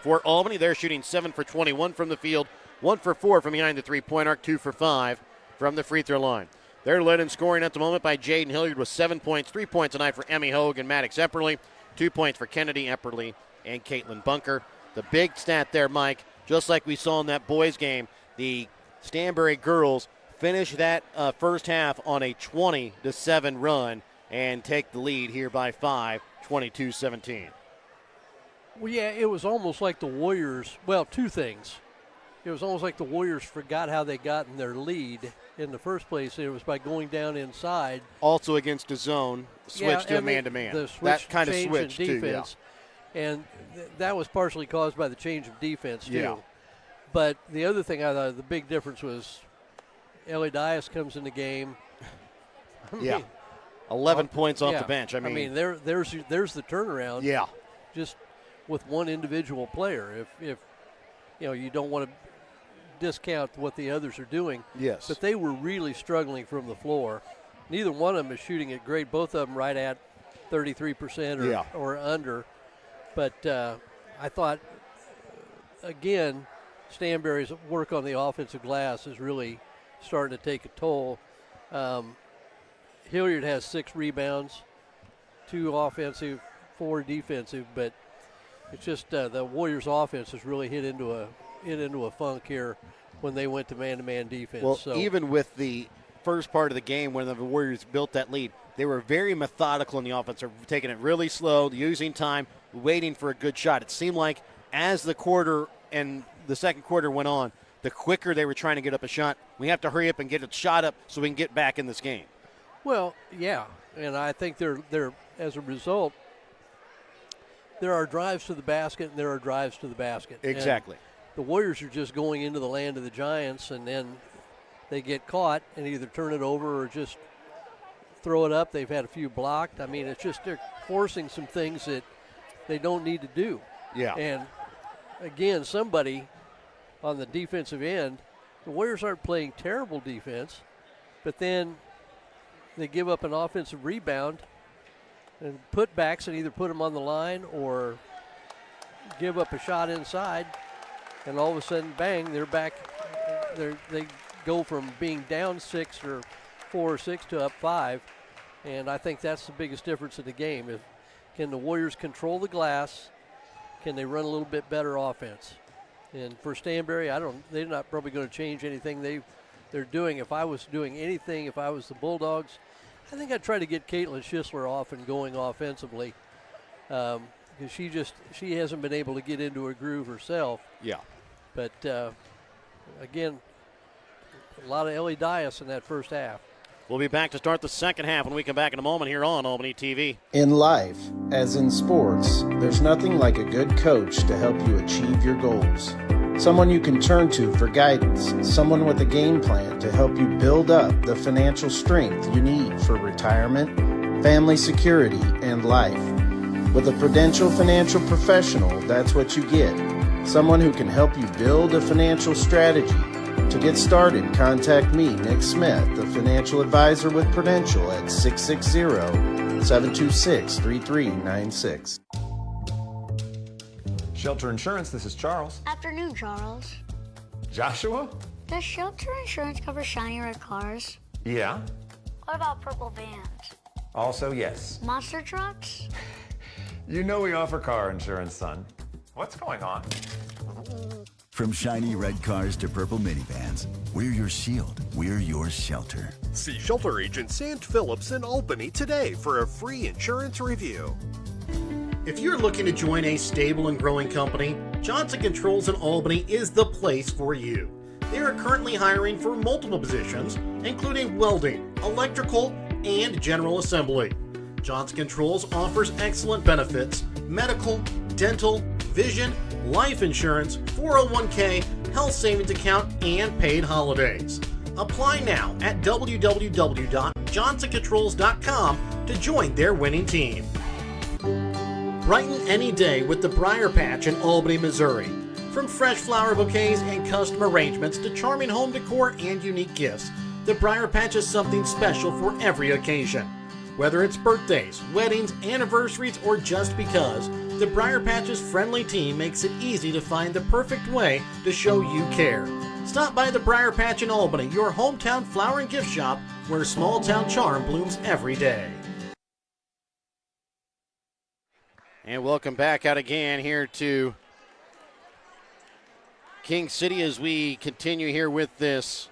For Albany, they're shooting 7 for 21 from the field, 1 for 4 from behind the three-point arc, 2 for 5 from the free throw line. They're led in scoring at the moment by Jaden Hilliard with 7 points, 3 points tonight for Emmy Hogue and Maddox Epperly, 2 points for Kennedy Epperly and Caitlin Bunker. The big stat there, Mike, just like we saw in that boys game, the Stanberry girls finish that first half on a 20-7 run and take the lead here by 5, 22-17. Well, yeah, it was almost like the Warriors, well, two things. it was almost like the Warriors forgot how they got in their lead in the first place. It was by going down inside. Also against a zone, switch to a man-to-man. That kind of switch, too, yeah. And that was partially caused by the change of defense, too. Yeah. But the other thing I thought the big difference was Ellie Dias comes in the game. 11 points off the bench. I mean, there's the turnaround. Yeah. Just with one individual player. If you don't want to discount what the others are doing. Yes. But they were really struggling from the floor. Neither one of them is shooting it great. Both of them right at 33% or under. But I thought, again, Stanberry's work on the offensive glass is really starting to take a toll. Hilliard has 6 rebounds, 2 offensive, 4 defensive, but it's just the Warriors' offense has really hit into a funk here when they went to man-to-man defense. Well, even with the first part of the game when the Warriors built that lead, they were very methodical in the offense. They're taking it really slow, using time, waiting for a good shot. It seemed like as the quarter and the second quarter went on, the quicker they were trying to get up a shot. We have to hurry up and get a shot up so we can get back in this game. Well, yeah, and I think they're as a result, there are drives to the basket and there are drives to the basket. Exactly. And the Warriors are just going into the land of the Giants, and then they get caught and either turn it over or just throw it up. They've had a few blocked. I mean, it's just they're forcing some things that they don't need to do. Yeah. And, again, somebody on the defensive end, the Warriors aren't playing terrible defense, but then they give up an offensive rebound and putbacks and either put them on the line or give up a shot inside, and all of a sudden, bang, they're back. They go from being down 6 or 4 or 6 to up 5, and I think that's the biggest difference in the game. Can the Warriors control the glass? Can they run a little bit better offense? And for Stanberry, they're not probably going to change anything they're doing. If I was doing anything, if I was the Bulldogs, I think I'd try to get Caitlin Schisler off and going offensively, because she hasn't been able to get into a groove herself. Yeah. But again, a lot of Ellie Dias in that first half. We'll be back to start the second half when we come back in a moment here on Albany TV. In life, as in sports, there's nothing like a good coach to help you achieve your goals. Someone you can turn to for guidance, someone with a game plan to help you build up the financial strength you need for retirement, family security, and life. With a Prudential financial professional, that's what you get. Someone who can help you build a financial strategy. To get started, contact me, Nick Smith, the financial advisor with Prudential at 660-726-3396. Shelter Insurance, this is Charles. Afternoon, Charles. Joshua? Does Shelter Insurance cover shiny red cars? Yeah. What about purple vans? Also, yes. Monster trucks? You know we offer car insurance, son. What's going on? From shiny red cars to purple minivans, we're your shield, we're your shelter. See Shelter Agent Sant Phillips in Albany today for a free insurance review. If you're looking to join a stable and growing company, Johnson Controls in Albany is the place for you. They are currently hiring for multiple positions, including welding, electrical, and general assembly. Johnson Controls offers excellent benefits: medical, dental, vision, life insurance, 401k, health savings account, and paid holidays. Apply now at www.johnsoncontrols.com to join their winning team. Brighten any day with the Briar Patch in Albany, Missouri. From fresh flower bouquets and custom arrangements to charming home decor and unique gifts, the Briar Patch is something special for every occasion. Whether it's birthdays, weddings, anniversaries, or just because, the Briar Patch's friendly team makes it easy to find the perfect way to show you care. Stop by the Briar Patch in Albany, your hometown flower and gift shop, where small town charm blooms every day. And welcome back out again here to King City as we continue here with this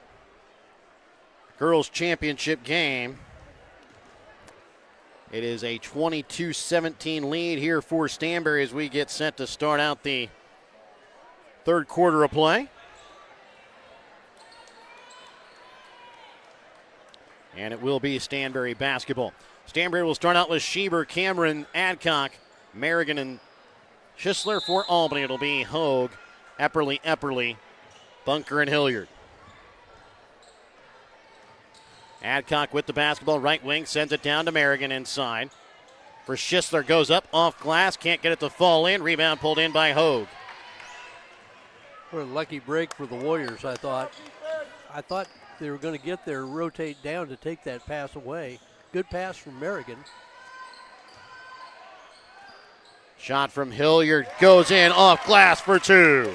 girls championship game. It is a 22-17 lead here for Stanberry as we get set to start out the third quarter of play. And it will be Stanberry basketball. Stanberry will start out with Schieber, Cameron, Adcock, Merrigan, and Schisler. For Albany, it'll be Hogue, Epperly, Bunker, and Hilliard. Adcock with the basketball, right wing, sends it down to Merrigan inside. For Schisler, goes up, off glass, can't get it to fall in. Rebound pulled in by Hogue. What a lucky break for the Warriors, I thought. I thought they were going to get there, rotate down to take that pass away. Good pass from Merrigan. Shot from Hilliard goes in, off glass for two.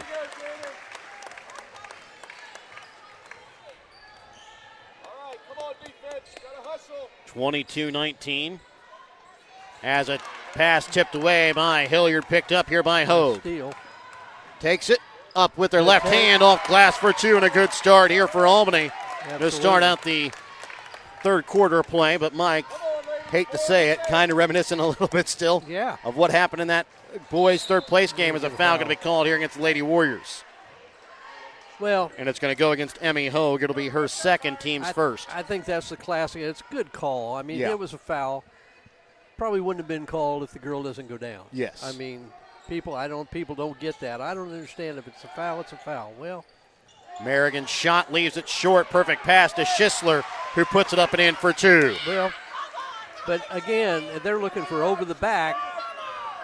All right, come on, defense. Gotta hustle. 22-19. As a pass tipped away by Hilliard, picked up here by Hogue. Steal. Takes it up with their left hand, off glass for two, and a good start here for Albany. To start out the third quarter play, but Mike, hate to say it, kind of reminiscent a little bit still of what happened in that boys' third place game as a foul going to be called here against the Lady Warriors. Well, and it's going to go against Emmy Hogue. It'll be her second, team's first. I think that's the classic. It's a good call. I mean, it was a foul. Probably wouldn't have been called if the girl doesn't go down. Yes. I mean, people don't get that. I don't understand. If it's a foul, it's a foul. Well, Merrigan's shot leaves it short. Perfect pass to Schisler, who puts it up and in for two. Well, but again, they're looking for over the back.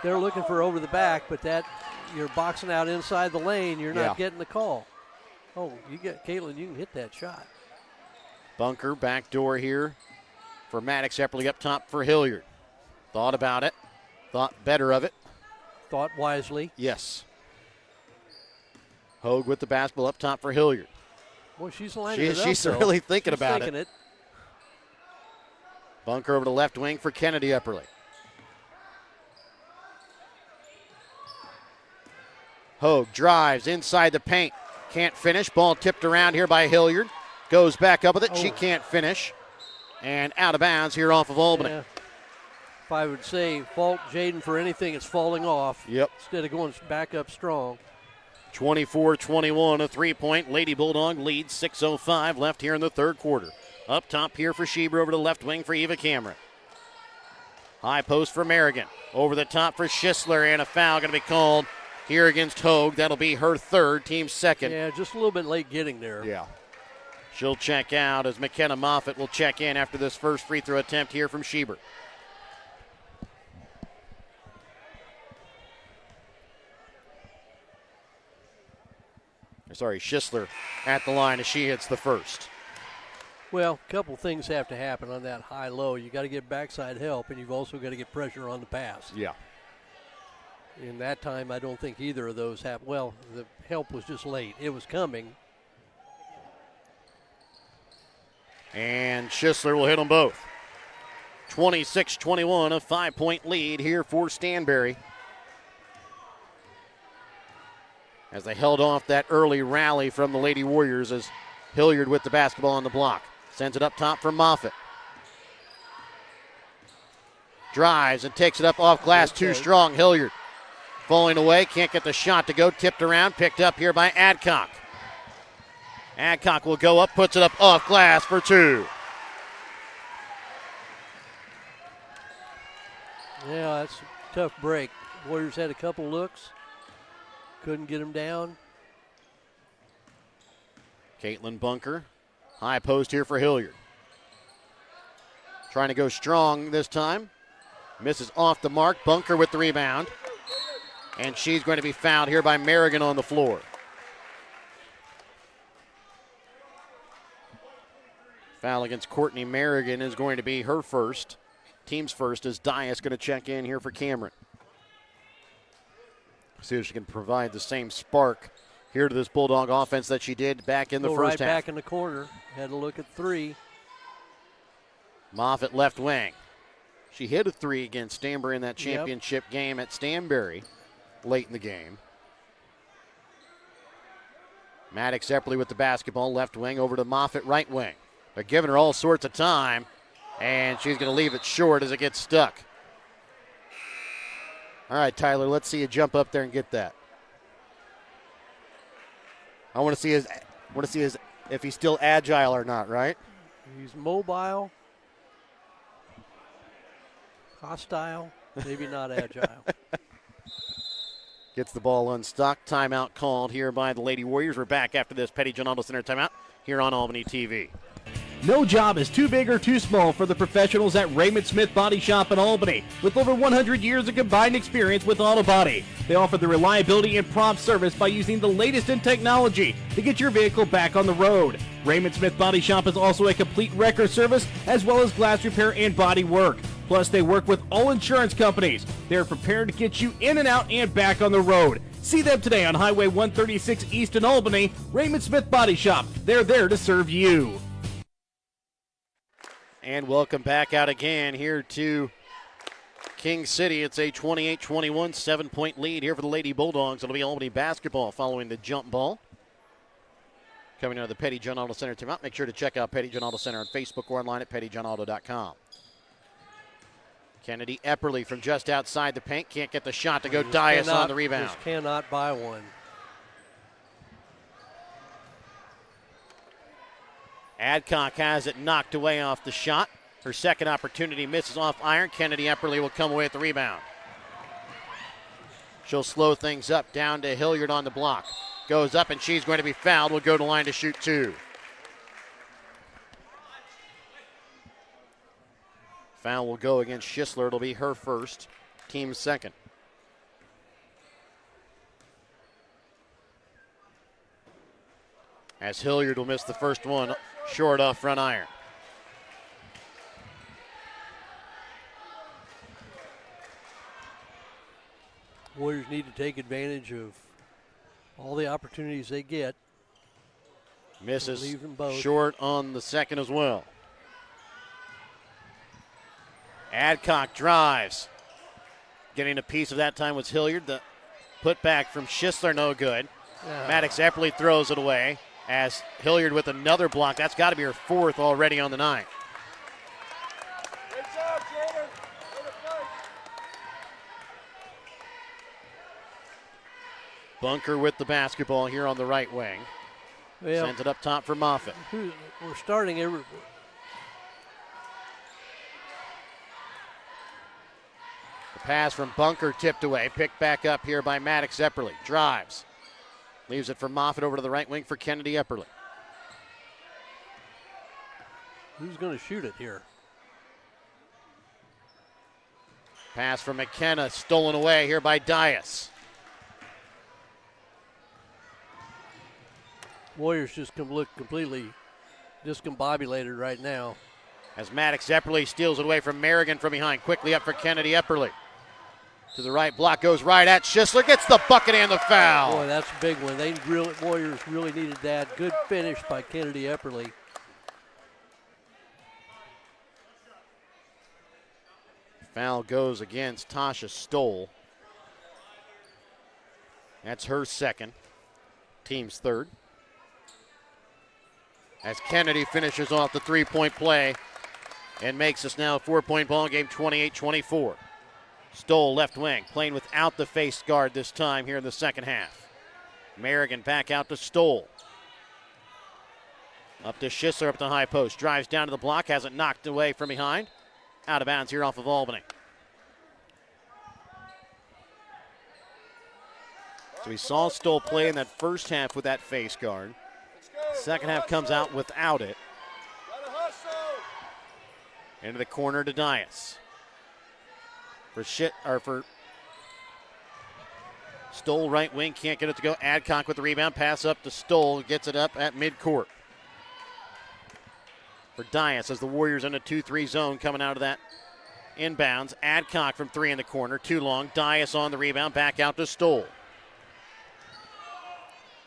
But that you're boxing out inside the lane. You're not getting the call. Oh, Caitlin, you can hit that shot. Bunker, backdoor here for Maddox. Epperly up top for Hilliard. Thought about it. Thought better of it. Thought wisely. Yes. Hogue with the basketball up top for Hilliard. Boy, she's lining it up. She's really thinking about it. Bunker over to left wing for Kennedy Epperly. Hogue drives inside the paint. Can't finish. Ball tipped around here by Hilliard. Goes back up with it. She can't finish. And out of bounds here off of Albany. Yeah. If I would say fault Jaden for anything, it's falling off. Yep. Instead of going back up strong. 24-21, a three-point. Lady Bulldog leads, 6:05 left here in the third quarter. Up top here for Schieber, over to left wing for Eva Cameron. High post for Merrigan. Over the top for Schisler, and a foul going to be called here against Hogue. That'll be her third, team second. Yeah, just a little bit late getting there. Yeah. She'll check out as McKenna Moffitt will check in after this first free throw attempt here from Schieber. Sorry, Schisler at the line as she hits the first. Well, a couple things have to happen on that high-low. You got to get backside help, and you've also got to get pressure on the pass. Yeah. In that time, I don't think either of those happened. Well, the help was just late. It was coming. And Schisler will hit them both. 26-21, a 5-point lead here for Stanberry. As they held off that early rally from the Lady Warriors as Hilliard with the basketball on the block. Sends it up top for Moffitt. Drives and takes it up off glass, too strong. Hilliard falling away, can't get the shot to go. Tipped around, picked up here by Adcock. Adcock will go up, puts it up off glass for two. Yeah, that's a tough break. Warriors had a couple looks. Couldn't get him down. Caitlin Bunker. High post here for Hilliard. Trying to go strong this time. Misses off the mark. Bunker with the rebound. And she's going to be fouled here by Merrigan on the floor. Foul against Courtney Merrigan is going to be her first. Team's first as Dias going to check in here for Cameron. See if she can provide the same spark here to this Bulldog offense that she did back in the first half. Right back in the corner. Had a look at three. Moffitt left wing. She hit a three against Stanberry in that championship game at Stanberry late in the game. Maddox Epperly with the basketball, left wing over to Moffitt, right wing. They're giving her all sorts of time, and she's going to leave it short as it gets stuck. All right, Tyler, let's see you jump up there and get that. I want to see his if he's still agile or not, right? He's mobile, hostile, maybe not agile. Gets the ball unstuck. Timeout called here by the Lady Warriors. We're back after this Petty John Auto Center timeout here on Albany TV. No job is too big or too small for the professionals at Raymond Smith Body Shop in Albany. With over 100 years of combined experience with auto body, they offer the reliability and prompt service by using the latest in technology to get your vehicle back on the road. Raymond Smith Body Shop is also a complete wrecker service as well as glass repair and body work. Plus, they work with all insurance companies. They're prepared to get you in and out and back on the road. See them today on Highway 136 East in Albany. Raymond Smith Body Shop. They're there to serve you. And welcome back out again here to King City. It's a 28-21 7-point lead here for the Lady Bulldogs. It'll be Albany basketball following the jump ball. Coming out of the Petty John Auto Center timeout. Make sure to check out Petty John Auto Center on Facebook or online at pettyjohnauto.com. Kennedy Epperly from just outside the paint. Can't get the shot to go. Dias on the rebound. Just cannot buy one. Adcock has it knocked away off the shot. Her second opportunity misses off iron. Kennedy Epperly will come away with the rebound. She'll slow things up down to Hilliard on the block. Goes up and she's going to be fouled. Will go to line to shoot two. Foul will go against Schisler. It'll be her first, team's second. As Hilliard will miss the first one, short off front iron. Warriors need to take advantage of all the opportunities they get. Misses short on the second as well. Adcock drives. Getting a piece of that time was Hilliard. The putback from Schisler, no good. Maddox Epperly throws it away as Hilliard with another block. That's got to be her fourth already on the night. Bunker with the basketball here on the right wing. Well, sends it up top for Moffitt. We're starting every. The pass from Bunker tipped away. Picked back up here by Maddox Epperly. Drives. Leaves it for Moffitt over to the right wing for Kennedy Epperly. Who's going to shoot it here? Pass from McKenna, stolen away here by Dias. Warriors just look completely discombobulated right now. As Maddox Epperly steals it away from Merrigan from behind. Quickly up for Kennedy Epperly. To the right block, goes right at Schisler, gets the bucket and the foul. Boy, that's a big one. Warriors really needed that. Good finish by Kennedy Epperly. Foul goes against Tasha Stoll. That's her second. Team's third. As Kennedy finishes off the three-point play and makes us now a 4-point ball game, 28-24. Stoll left wing, playing without the face guard this time here in the second half. Merrigan back out to Stoll. Up to Schisler up the high post. Drives down to the block, has it knocked away from behind. Out of bounds here off of Albany. So we saw Stoll play in that first half with that face guard. Second half comes out without it. Into the corner to Dias. For Stoll right wing, can't get it to go. Adcock with the rebound, pass up to Stoll, gets it up at midcourt. For Dias as the Warriors in a 2-3 zone coming out of that inbounds. Adcock from three in the corner, too long. Dias on the rebound, back out to Stoll.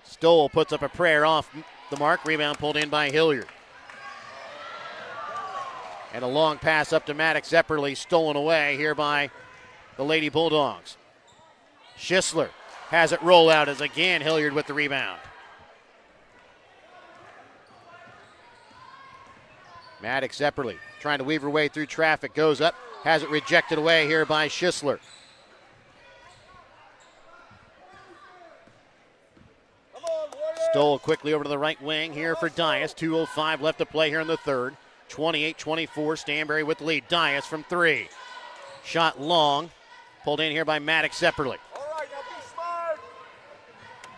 Stoll puts up a prayer off the mark, rebound pulled in by Hilliard. And a long pass up to Maddox Epperly, stolen away here by the Lady Bulldogs. Schisler has it roll out as again Hilliard with the rebound. Maddox Epperly trying to weave her way through traffic, goes up, has it rejected away here by Schisler. Stoll quickly over to the right wing here for Dias. 2:05 left to play here in the third. 28-24, Stanberry with the lead. Dias from 3. Shot long. Pulled in here by Maddox Epperly. All right, now be smart.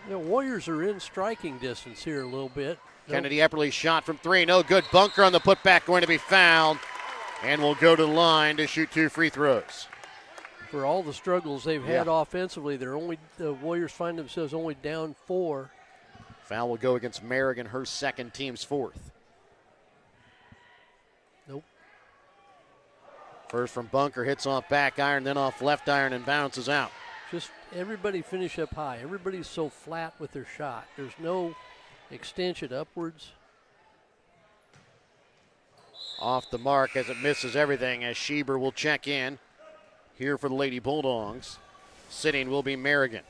The Warriors are in striking distance here a little bit. Kennedy Epperly shot from 3. No good. Bunker on the putback, going to be fouled. And will go to the line to shoot 2 free throws. For all the struggles they've had offensively, the Warriors find themselves only down 4. Foul will go against Merrigan, her second, team's 4th. Nope. First from Bunker, hits off back iron, then off left iron and bounces out. Just everybody finish up high. Everybody's so flat with their shot. There's no extension upwards. Off the mark as it misses everything, as Schieber will check in here for the Lady Bulldogs. Sitting will be Merrigan.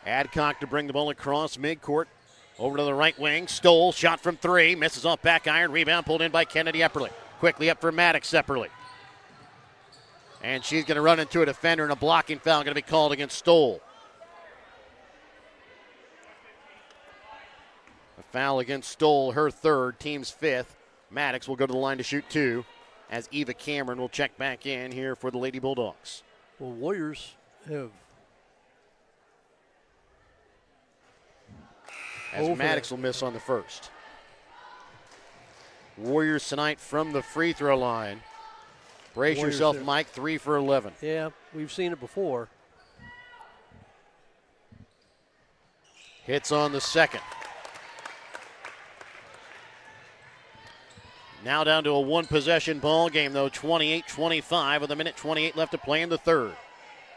Adcock to bring the ball across midcourt. Over to the right wing. Stoll, shot from 3. Misses off back iron. Rebound pulled in by Kennedy Epperly. Quickly up for Maddox Epperly. And she's going to run into a defender, and a blocking foul going to be called against Stoll. A foul against Stoll, her 3rd, team's 5th. Maddox will go to the line to shoot 2, as Eva Cameron will check back in here for the Lady Bulldogs. Well, Warriors have. As Maddox will miss on the first. Warriors tonight from the free throw line. Brace Warriors yourself, are, Mike, 3 for 11. Yeah, we've seen it before. Hits on the second. Now down to a 1-possession ball game, though, 28-25 with 1:28 left to play in the 3rd.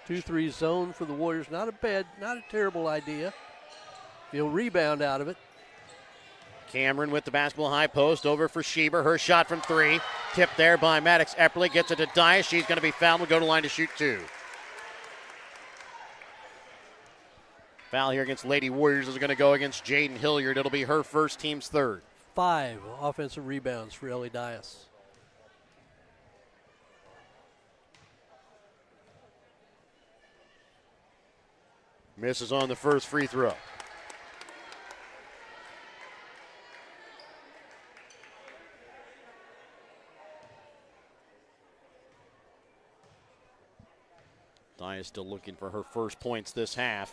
2-3 zone for the Warriors. Not a terrible idea. He'll rebound out of it. Cameron with the basketball high post over for Schieber. Her shot from 3. Tipped there by Maddox Epperly. Gets it to Dias. She's going to be fouled. Will go to the line to shoot 2. Foul here against Lady Warriors is going to go against Jaden Hilliard. It'll be her first, team's 3rd. 5 offensive rebounds for Ellie Dias. Misses on the first free throw. Dias still looking for her first points this half.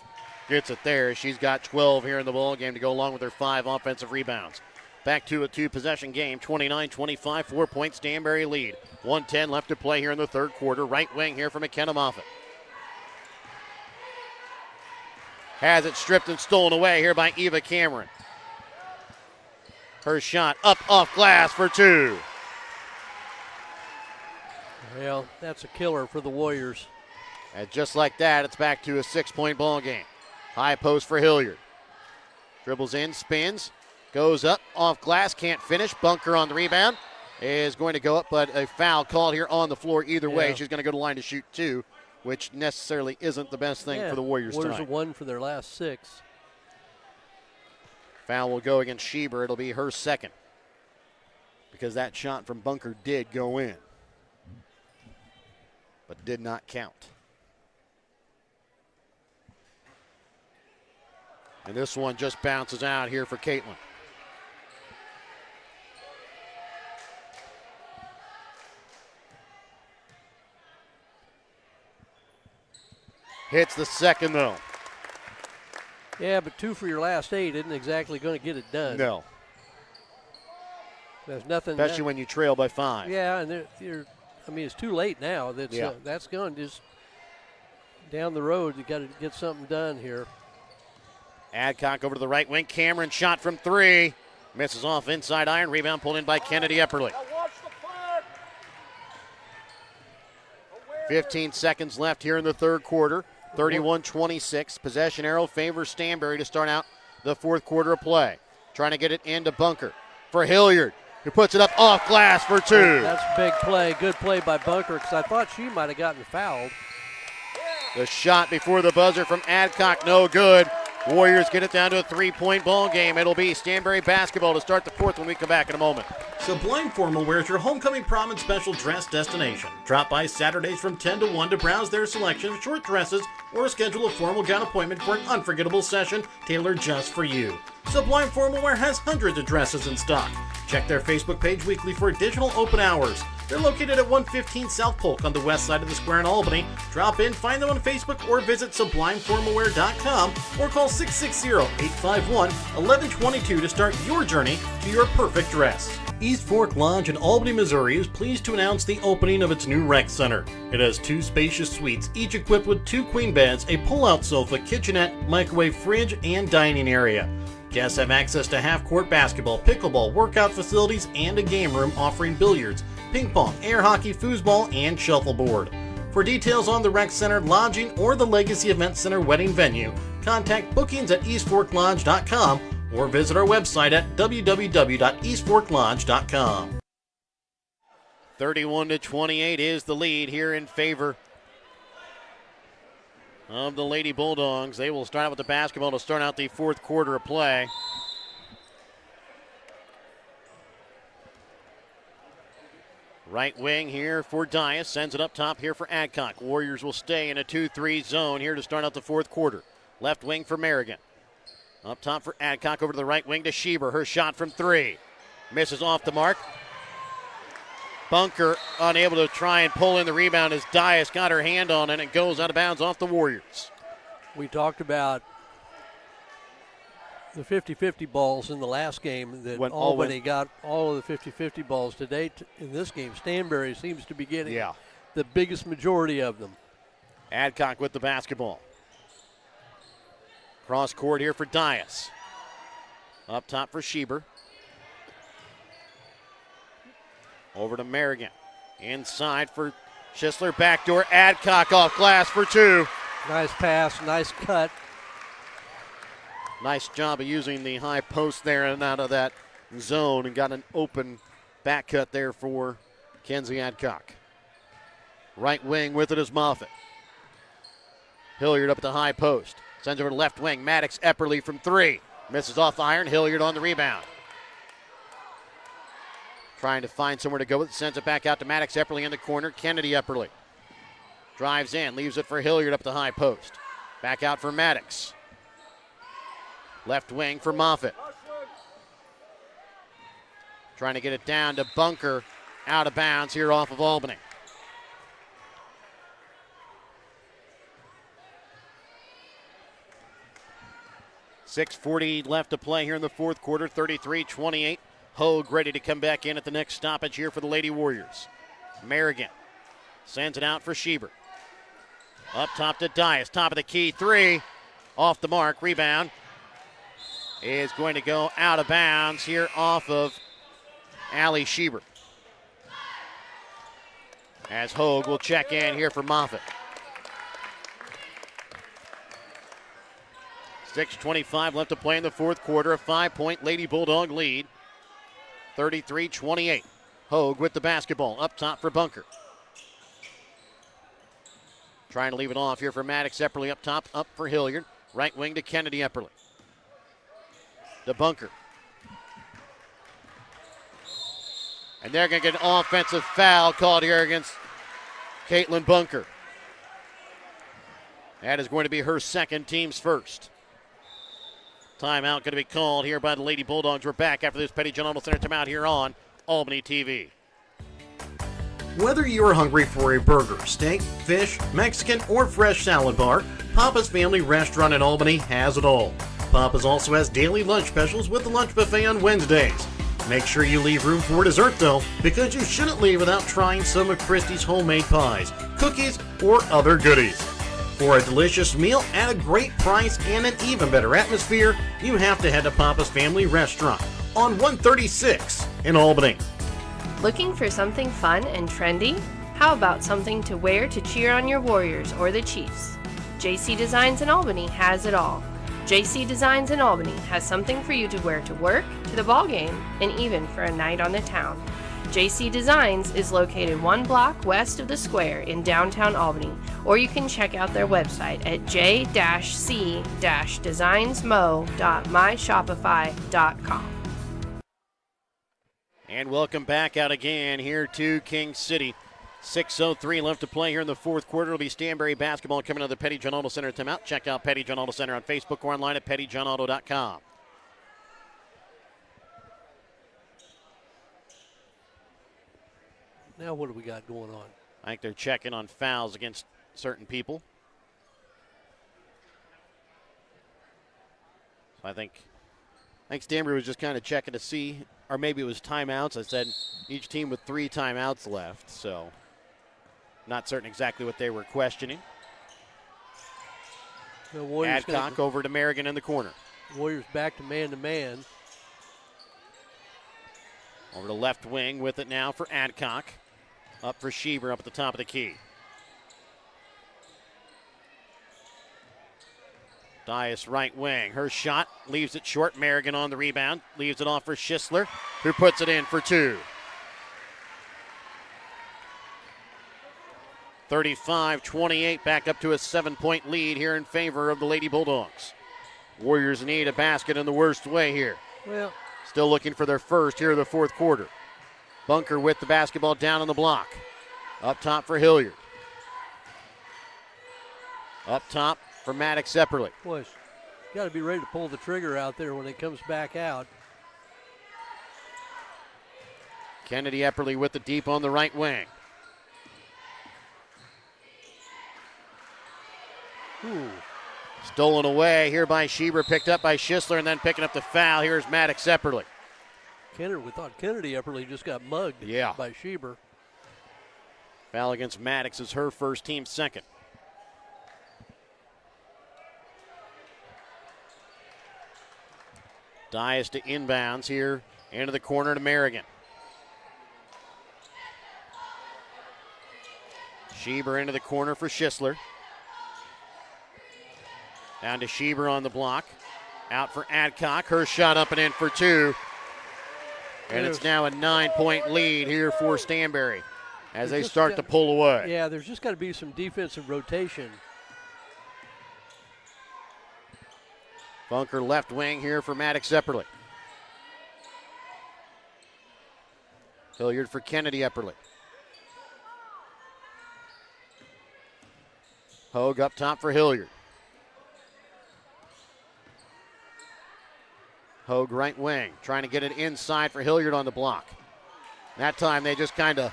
Gets it there. She's got 12 here in the ball game to go along with her 5 offensive rebounds. Back to a 2-possession game, 29-25, 4-point Stanberry lead. 1:10 left to play here in the 3rd quarter. Right wing here for McKenna Moffitt. Has it stripped and stolen away here by Eva Cameron. Her shot up off glass for 2. Well, that's a killer for the Warriors. And just like that, it's back to a 6-point ball game. High post for Hilliard. Dribbles in, spins, goes up, off glass, can't finish. Bunker on the rebound is going to go up, but a foul called here on the floor either way. She's going to go to the line to shoot 2, which necessarily isn't the best thing for the Warriors tonight. Warriors are 1 for their last 6. Foul will go against Schieber. It'll be her 2nd, because that shot from Bunker did go in, but did not count. And this one just bounces out here for Caitlin. Hits the second, though. Yeah, but 2 for your last 8 isn't exactly going to get it done. No. There's nothing. Especially when you trail by 5. Yeah, and it's too late now. That's gone. Just down the road, you got to get something done here. Adcock over to the right wing. Cameron shot from 3. Misses off inside iron. Rebound pulled in by Kennedy Epperly. 15 seconds left here in the 3rd quarter. 31-26. Possession arrow favors Stanberry to start out the 4th quarter of play. Trying to get it into Bunker for Hilliard, who puts it up off glass for 2. That's a big play. Good play by Bunker, because I thought she might have gotten fouled. The shot before the buzzer from Adcock, no good. Warriors get it down to a 3-point ball game. It'll be Stanberry basketball to start the 4th when we come back in a moment. Sublime Formal wears your homecoming prom and special dress destination. Drop by Saturdays from 10 to 1 to browse their selection of short dresses or schedule a formal gown appointment for an unforgettable session tailored just for you. Sublime Formal Wear has hundreds of dresses in stock. Check their Facebook page weekly for additional open hours. They're located at 115 South Polk on the west side of the square in Albany. Drop in, find them on Facebook, or visit sublimeformalwear.com or call 660-851-1122 to start your journey to your perfect dress. East Fork Lodge in Albany, Missouri is pleased to announce the opening of its new rec center. It has 2 spacious suites, each equipped with 2 queen beds, a pull-out sofa, kitchenette, microwave fridge, and dining area. Guests have access to half-court basketball, pickleball, workout facilities, and a game room offering billiards, ping pong, air hockey, foosball, and shuffleboard. For details on the rec center, lodging, or the Legacy Event Center wedding venue, contact bookings at eastforklodge.com or visit our website at www.eastforklodge.com. 31-28 is the lead here in favor of the Lady Bulldogs. They will start out with the basketball to start out the fourth quarter of play. Right wing here for Dias, sends it up top here for Adcock. Warriors will stay in a 2-3 zone here to start out the fourth quarter. Left wing for Merrigan. Up top for Adcock, over to the right wing to Schieber. Her shot from 3. Misses off the mark. Bunker unable to try and pull in the rebound as Dias got her hand on it and goes out of bounds off the Warriors. We talked about the 50-50 balls in the last game that Albany got all of the 50-50 balls today. In this game, Stanberry seems to be getting the biggest majority of them. Adcock with the basketball. Cross court here for Dias. Up top for Schieber. Over to Merrigan. Inside for Schisler. Backdoor. Adcock off glass for 2. Nice pass. Nice cut. Nice job of using the high post there and out of that zone and got an open back cut there for Kenzie Adcock. Right wing with it is Moffitt. Hilliard up at the high post. Sends over to left wing. Maddox Epperly from 3. Misses off the iron. Hilliard on the rebound. Trying to find somewhere to go with it. Sends it back out to Maddox Epperly in the corner. Kennedy Epperly drives in. Leaves it for Hilliard up the high post. Back out for Maddox. Left wing for Moffitt. Trying to get it down to Bunker. Out of bounds here off of Albany. .640 left to play here in the fourth quarter. 33-28. Hogue ready to come back in at the next stoppage here for the Lady Warriors. Merrigan sends it out for Schieber. Up top to Dias. Top of the key. 3. Off the mark. Rebound is going to go out of bounds here off of Allie Schieber. As Hogue will check in here for Moffitt. 6:25 left to play in the fourth quarter. A 5-point Lady Bulldog lead. 33-28. Hogue with the basketball. Up top for Bunker. Trying to leave it off here for Maddox Epperly up top. Up for Hilliard. Right wing to Kennedy Epperly. To Bunker. And they're going to get an offensive foul called here against Caitlin Bunker. That is going to be her second, team's first. Timeout going to be called here by the Lady Bulldogs. We're back after this Petty John Auto Center timeout here on Albany TV. Whether you're hungry for a burger, steak, fish, Mexican, or fresh salad bar, Papa's Family Restaurant in Albany has it all. Papa's also has daily lunch specials with the lunch buffet on Wednesdays. Make sure you leave room for dessert though, because you shouldn't leave without trying some of Christie's homemade pies, cookies, or other goodies. For a delicious meal at a great price and an even better atmosphere, you have to head to Papa's Family Restaurant on 136 in Albany. Looking for something fun and trendy? How about something to wear to cheer on your Warriors or the Chiefs? JC Designs in Albany has it all. JC Designs in Albany has something for you to wear to work, to the ball game, and even for a night on the town. JC Designs is located 1 block west of the square in downtown Albany, or you can check out their website at j-c-designsmo.myshopify.com. And welcome back out again here to King City. 6:03 left to play here in the fourth quarter. It'll be Stanberry basketball coming out of the Petty John Auto Center timeout. Check out Petty John Auto Center on Facebook or online at pettyjohnauto.com. Now what do we got going on? I think they're checking on fouls against certain people. So I think Stanberry was just kind of checking to see, or maybe it was timeouts. I said each team with 3 timeouts left, so not certain exactly what they were questioning. Adcock over to Merrigan in the corner. Warriors back to man-to-man. Over to left wing with it now for Adcock. Up for Schieber up at the top of the key. Dias right wing. Her shot leaves it short. Merrigan on the rebound. Leaves it off for Schisler, who puts it in for 2. 35-28, back up to a 7-point lead here in favor of the Lady Bulldogs. Warriors need a basket in the worst way here. Well, still looking for their first here in the fourth quarter. Bunker with the basketball down on the block. Up top for Hilliard. Up top for Maddox Epperly. Boy, got to be ready to pull the trigger out there when it comes back out. Kennedy Epperly with the deep on the right wing. Ooh. Stolen away here by Schieber, picked up by Schisler, and then picking up the foul. Here's Maddox Epperly. We thought Kennedy Epperly just got mugged by Schieber. Foul against Maddox is her first, team second. Dias to inbounds here into the corner to Merrigan. Schieber into the corner for Schisler. Down to Schieber on the block. Out for Adcock. Her shot up and in for 2. And it's now a 9-point lead here for Stanberry as they start to pull away. Yeah, there's just got to be some defensive rotation. Bunker left wing here for Maddox Epperly. Hilliard for Kennedy Epperly. Hogue up top for Hilliard. Hogue right wing, trying to get it inside for Hilliard on the block. That time they just kind of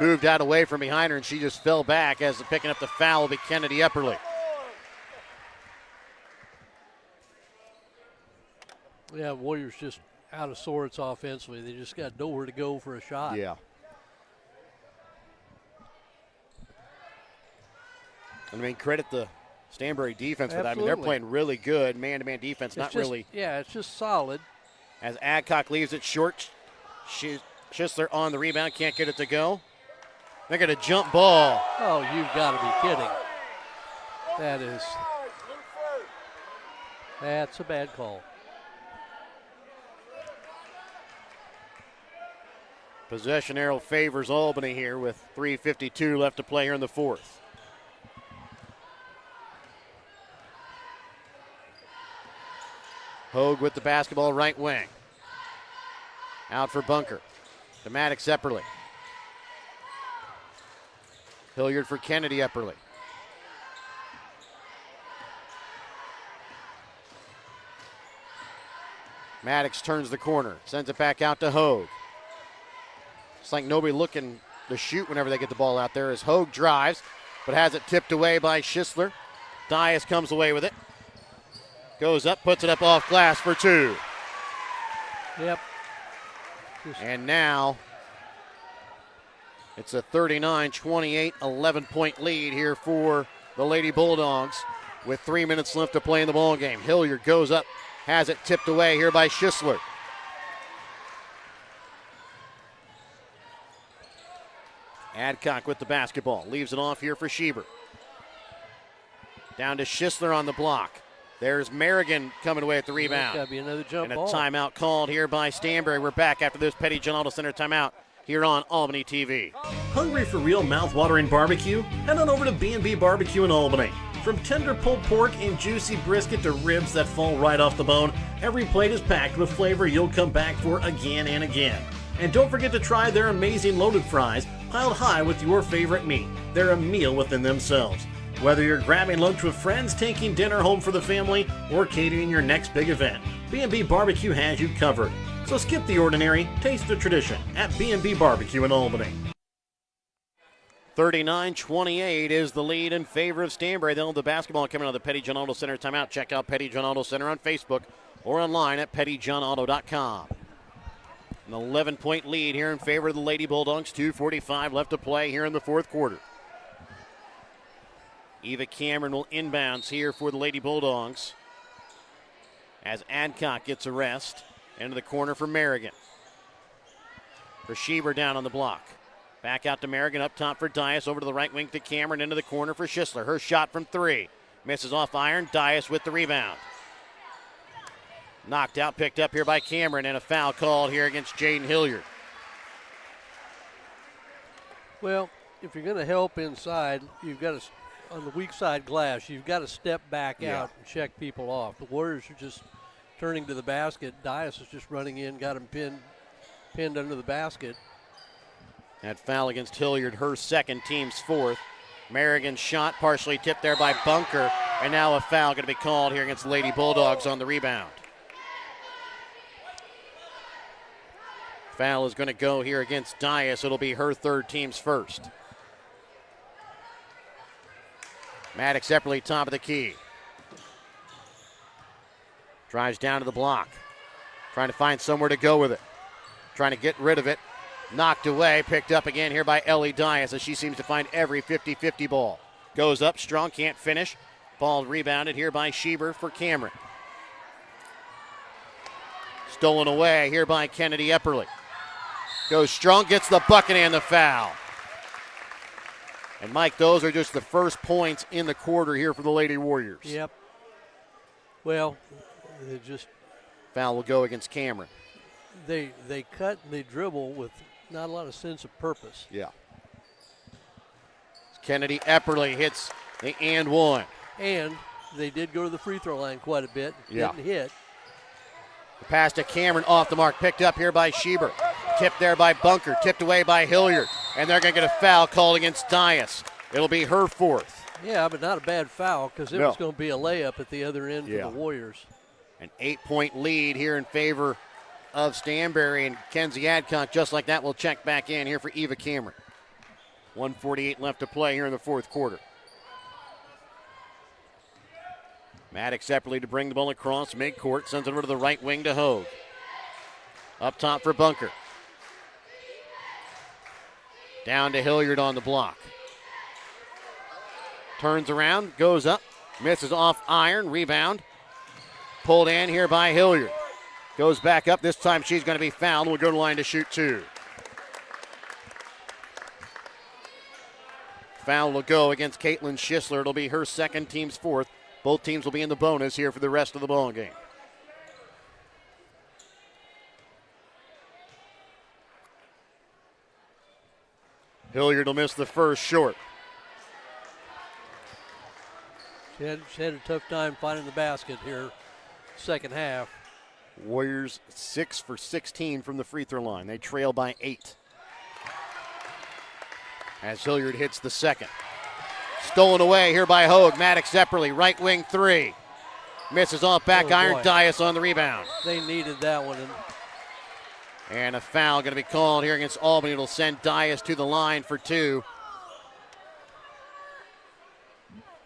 moved out away from behind her, and she just fell back as picking up the foul will be Kennedy Epperly. Yeah, Warriors just out of sorts offensively. They just got nowhere to go for a shot. Yeah. I mean, credit the Stanberry defense for that. I mean, they're playing really good man-to-man defense. Yeah, it's just solid. As Adcock leaves it short, Schisler on the rebound, can't get it to go. They got a jump ball. Oh, you've got to be kidding. That's a bad call. Possession arrow favors Albany here with 3:52 left to play here in the fourth. Hogue with the basketball right wing. Out for Bunker. To Maddox Epperly. Hilliard for Kennedy Epperly. Maddox turns the corner. Sends it back out to Hogue. It's like nobody looking to shoot whenever they get the ball out there as Hogue drives, but has it tipped away by Schisler. Dias comes away with it. Goes up, puts it up off glass for 2. Yep. And now it's a 39-28, 11-point lead here for the Lady Bulldogs with 3 minutes left to play in the ball game. Hilliard goes up, has it tipped away here by Schisler. Adcock with the basketball, leaves it off here for Schieber. Down to Schisler on the block. There's Merrigan coming away at the rebound. Got to be another jump ball. And a timeout called here by Stanberry. We're back after this Petty John Auto Center timeout here on Albany TV. Hungry for real mouth-watering barbecue? Head on over to B&B Barbecue in Albany. From tender pulled pork and juicy brisket to ribs that fall right off the bone, every plate is packed with flavor you'll come back for again and again. And don't forget to try their amazing loaded fries, piled high with your favorite meat. They're a meal within themselves. Whether you're grabbing lunch with friends, taking dinner home for the family, or catering your next big event, B&B Barbecue has you covered. So skip the ordinary, taste the tradition at B&B Barbecue in Albany. 39-28 is the lead in favor of Stanberry. They'll have the basketball coming out of the Petty John Auto Center timeout. Check out Petty John Auto Center on Facebook or online at pettyjohnauto.com. An 11-point lead here in favor of the Lady Bulldogs. 2:45 left to play here in the fourth quarter. Eva Cameron will inbounds here for the Lady Bulldogs as Adcock gets a rest. Into the corner for Merrigan. For Schieber down on the block. Back out to Merrigan, up top for Dias, over to the right wing to Cameron, into the corner for Schisler. Her shot from three. Misses off iron, Dias with the rebound. Knocked out, picked up here by Cameron, and a foul called here against Jaden Hilliard. Well, if you're going to help inside, you've got to, on the weak side glass, you've got to step back out and check people off. The Warriors are just turning to the basket. Dias is just running in, got him pinned under the basket. That foul against Hilliard, her second, team's fourth. Merrigan's shot partially tipped there by Bunker, and now a foul going to be called here against the Lady Bulldogs on the rebound. Foul is going to go here against Dias. It'll be her third, team's first. Maddox Epperly, top of the key. Drives down to the block. Trying to find somewhere to go with it. Trying to get rid of it. Knocked away, picked up again here by Ellie Dias as she seems to find every 50-50 ball. Goes up strong, can't finish. Ball rebounded here by Schieber for Cameron. Stolen away here by Kennedy Epperly. Goes strong, gets the bucket and the foul. And Mike, those are just the first points in the quarter here for the Lady Warriors. Yep. Well, they just... Foul will go against Cameron. They cut and they dribble with not a lot of sense of purpose. Yeah. Kennedy Epperly hits the and one. And they did go to the free throw line quite a bit. Didn't hit. The pass to Cameron off the mark, picked up here by Schieber. Tipped there by Bunker, tipped away by Hilliard. And they're going to get a foul called against Dias. It'll be her fourth. Yeah, but not a bad foul because it was going to be a layup at the other end for the Warriors. An 8-point lead here in favor of Stanberry, and Kenzie Adcock, just like that, will check back in here for Eva Cameron. 1:48 left to play here in the fourth quarter. Maddox Epperly to bring the ball across midcourt, sends it over to the right wing to Hogue. Up top for Bunker. Down to Hilliard on the block. Turns around, goes up, misses off iron, rebound. Pulled in here by Hilliard. Goes back up. This time she's going to be fouled. We'll go to the line to shoot two. Foul will go against Caitlin Schisler. It'll be her second, team's fourth. Both teams will be in the bonus here for the rest of the ball game. Hilliard will miss the first short. She had a tough time finding the basket here, second half. Warriors 6 for 16 from the free throw line. They trail by 8. As Hilliard hits the second. Stolen away here by Hogue. Maddox Epperly, right wing three. Misses off back iron. Dias on the rebound. They needed that one. And a foul going to be called here against Albany. It'll send Dias to the line for two.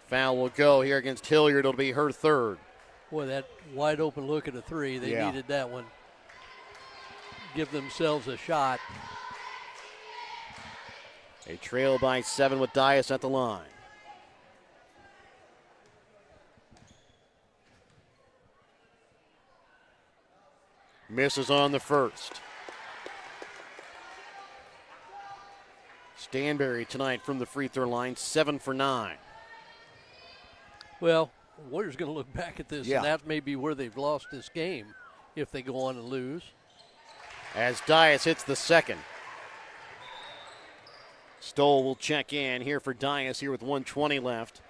Foul will go here against Hilliard. It'll be her third. Boy, that wide open look at a three. They needed that one. Give themselves a shot. They trail by 7 with Dias at the line. Misses on the first. Stanberry tonight from the free throw line, 7 for 9. Well, Warriors going to look back at this, and that may be where they've lost this game if they go on and lose. As Dias hits the second. Stoll will check in here for Dias here with 1:20 left.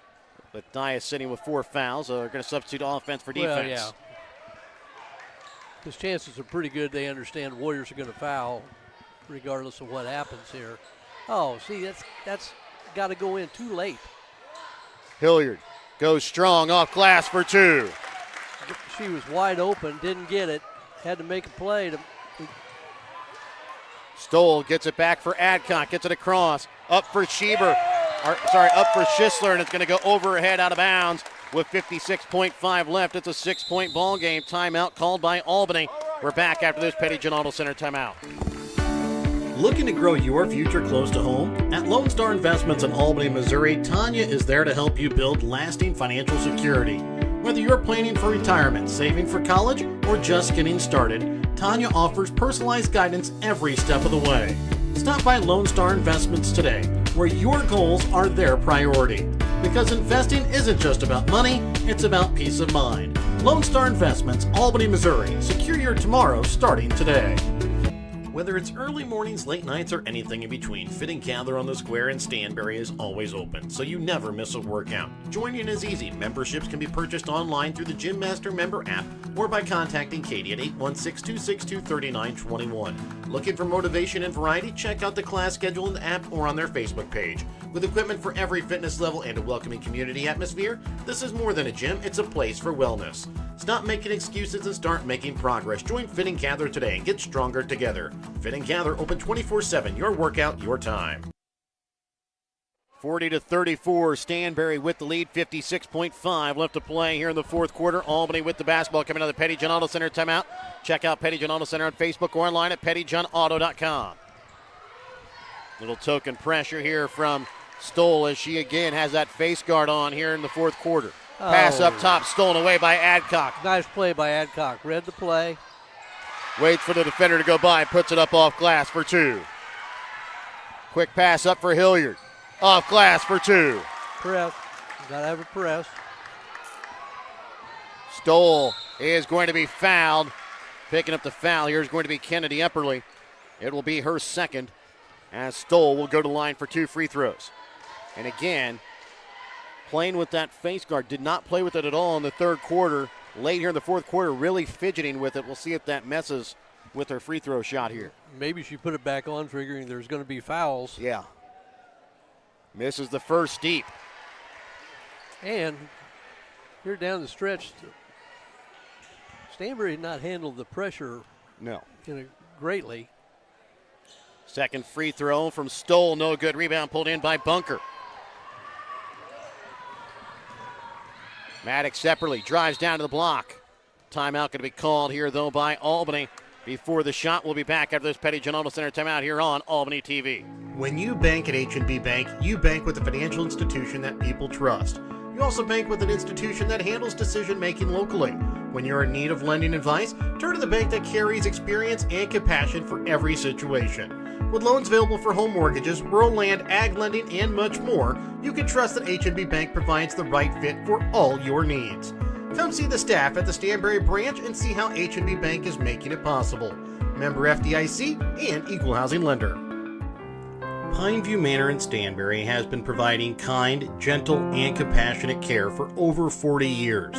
But Dias sitting with 4 fouls. They're going to substitute offense for defense. Well, yeah. His chances are pretty good. They understand Warriors are going to foul regardless of what happens here. Oh, see, that's got to go in too late. Hilliard goes strong off glass for 2. She was wide open, didn't get it, had to make a play to Stoll gets it back for Adcock, gets it across, up for Schieber, up for Schisler, and it's going to go over her head out of bounds with 56.5 left. It's a 6-point ball game. Timeout called by Albany. We're back after this Petty John Auto Center timeout. Looking to grow your future close to home? At Lone Star Investments in Albany, Missouri, Tanya is there to help you build lasting financial security. Whether you're planning for retirement, saving for college, or just getting started, Tanya offers personalized guidance every step of the way. Stop by Lone Star Investments today, where your goals are their priority. Because investing isn't just about money, it's about peace of mind. Lone Star Investments, Albany, Missouri. Secure your tomorrow starting today. Whether it's early mornings, late nights, or anything in between, Fit and Gather on the Square in Stanberry is always open, so you never miss a workout. Joining is easy. Memberships can be purchased online through the Gym Master member app or by contacting Katie at 816-262-3921. Looking for motivation and variety? Check out the class schedule in the app or on their Facebook page. With equipment for every fitness level and a welcoming community atmosphere, this is more than a gym, it's a place for wellness. Stop making excuses and start making progress. Join Fit and Gather today and get stronger together. Fit and Gather, open 24/7. Your workout, your time. 40-34, Stanberry with the lead, 56.5 left to play here in the fourth quarter. Albany with the basketball coming out of the Petty John Auto Center timeout. Check out Petty John Auto Center on Facebook or online at pettyjohnauto.com. Little token pressure here from Stoll as she again has that face guard on here in the fourth quarter. Pass up top, stolen away by Adcock. Nice play by Adcock. Read the play. Waits for the defender to go by, puts it up off glass for two. Quick pass up for Hilliard. Off glass for two. Press. Gotta have a press. Stoll is going to be fouled. Picking up the foul here is going to be Kennedy Epperly. It will be her second, as Stoll will go to the line for 2 free throws. And again, playing with that face guard, did not play with it at all in the third quarter. Late here in the fourth quarter, really fidgeting with it. We'll see if that messes with her free throw shot here. Maybe she put it back on, figuring there's going to be fouls. Yeah. Misses the first deep. And here down the stretch, Stanberry did not handle the pressure greatly. Second free throw from Stoll, no good. Rebound pulled in by Bunker. Maddox Epperly drives down to the block. Timeout going to be called here, though, by Albany. Before the shot, we'll be back after this Petty John Auto Center timeout here on Albany TV. When you bank at H&B Bank, you bank with a financial institution that people trust. You also bank with an institution that handles decision-making locally. When you're in need of lending advice, turn to the bank that carries experience and compassion for every situation. With loans available for home mortgages, rural land, ag lending, and much more, you can trust that H&B Bank provides the right fit for all your needs. Come see the staff at the Stanberry branch and see how H&B Bank is making it possible. Member FDIC and equal housing lender. Pineview Manor in Stanberry has been providing kind, gentle, and compassionate care for over 40 years.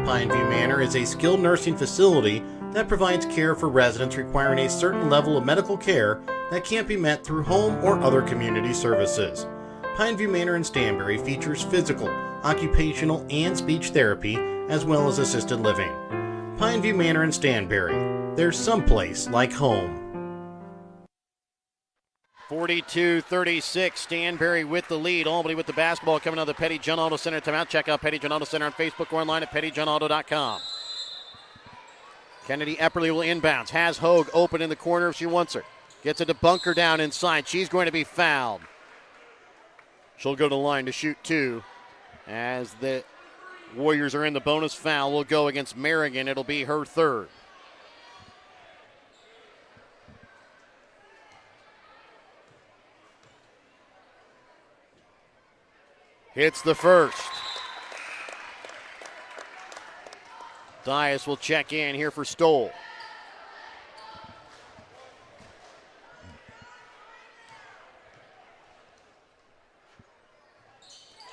Pineview Manor is a skilled nursing facility that provides care for residents requiring a certain level of medical care that can't be met through home or other community services. Pineview Manor in Stanberry features physical, occupational, and speech therapy, as well as assisted living. Pineview Manor in Stanberry. There's someplace like home. 42-36, Stanberry with the lead. Albany with the basketball coming out of the Petty John Auto Center timeout. Check out Petty John Auto Center on Facebook or online at pettyjohnauto.com. Kennedy Epperly will inbounds. Has Hogue open in the corner if she wants her. Gets it to Bunker down inside. She's going to be fouled. She'll go to the line to shoot two. As the Warriors are in, the bonus foul will go against Merrigan. It'll be her third. Hits the first. Dias will check in here for Stoll.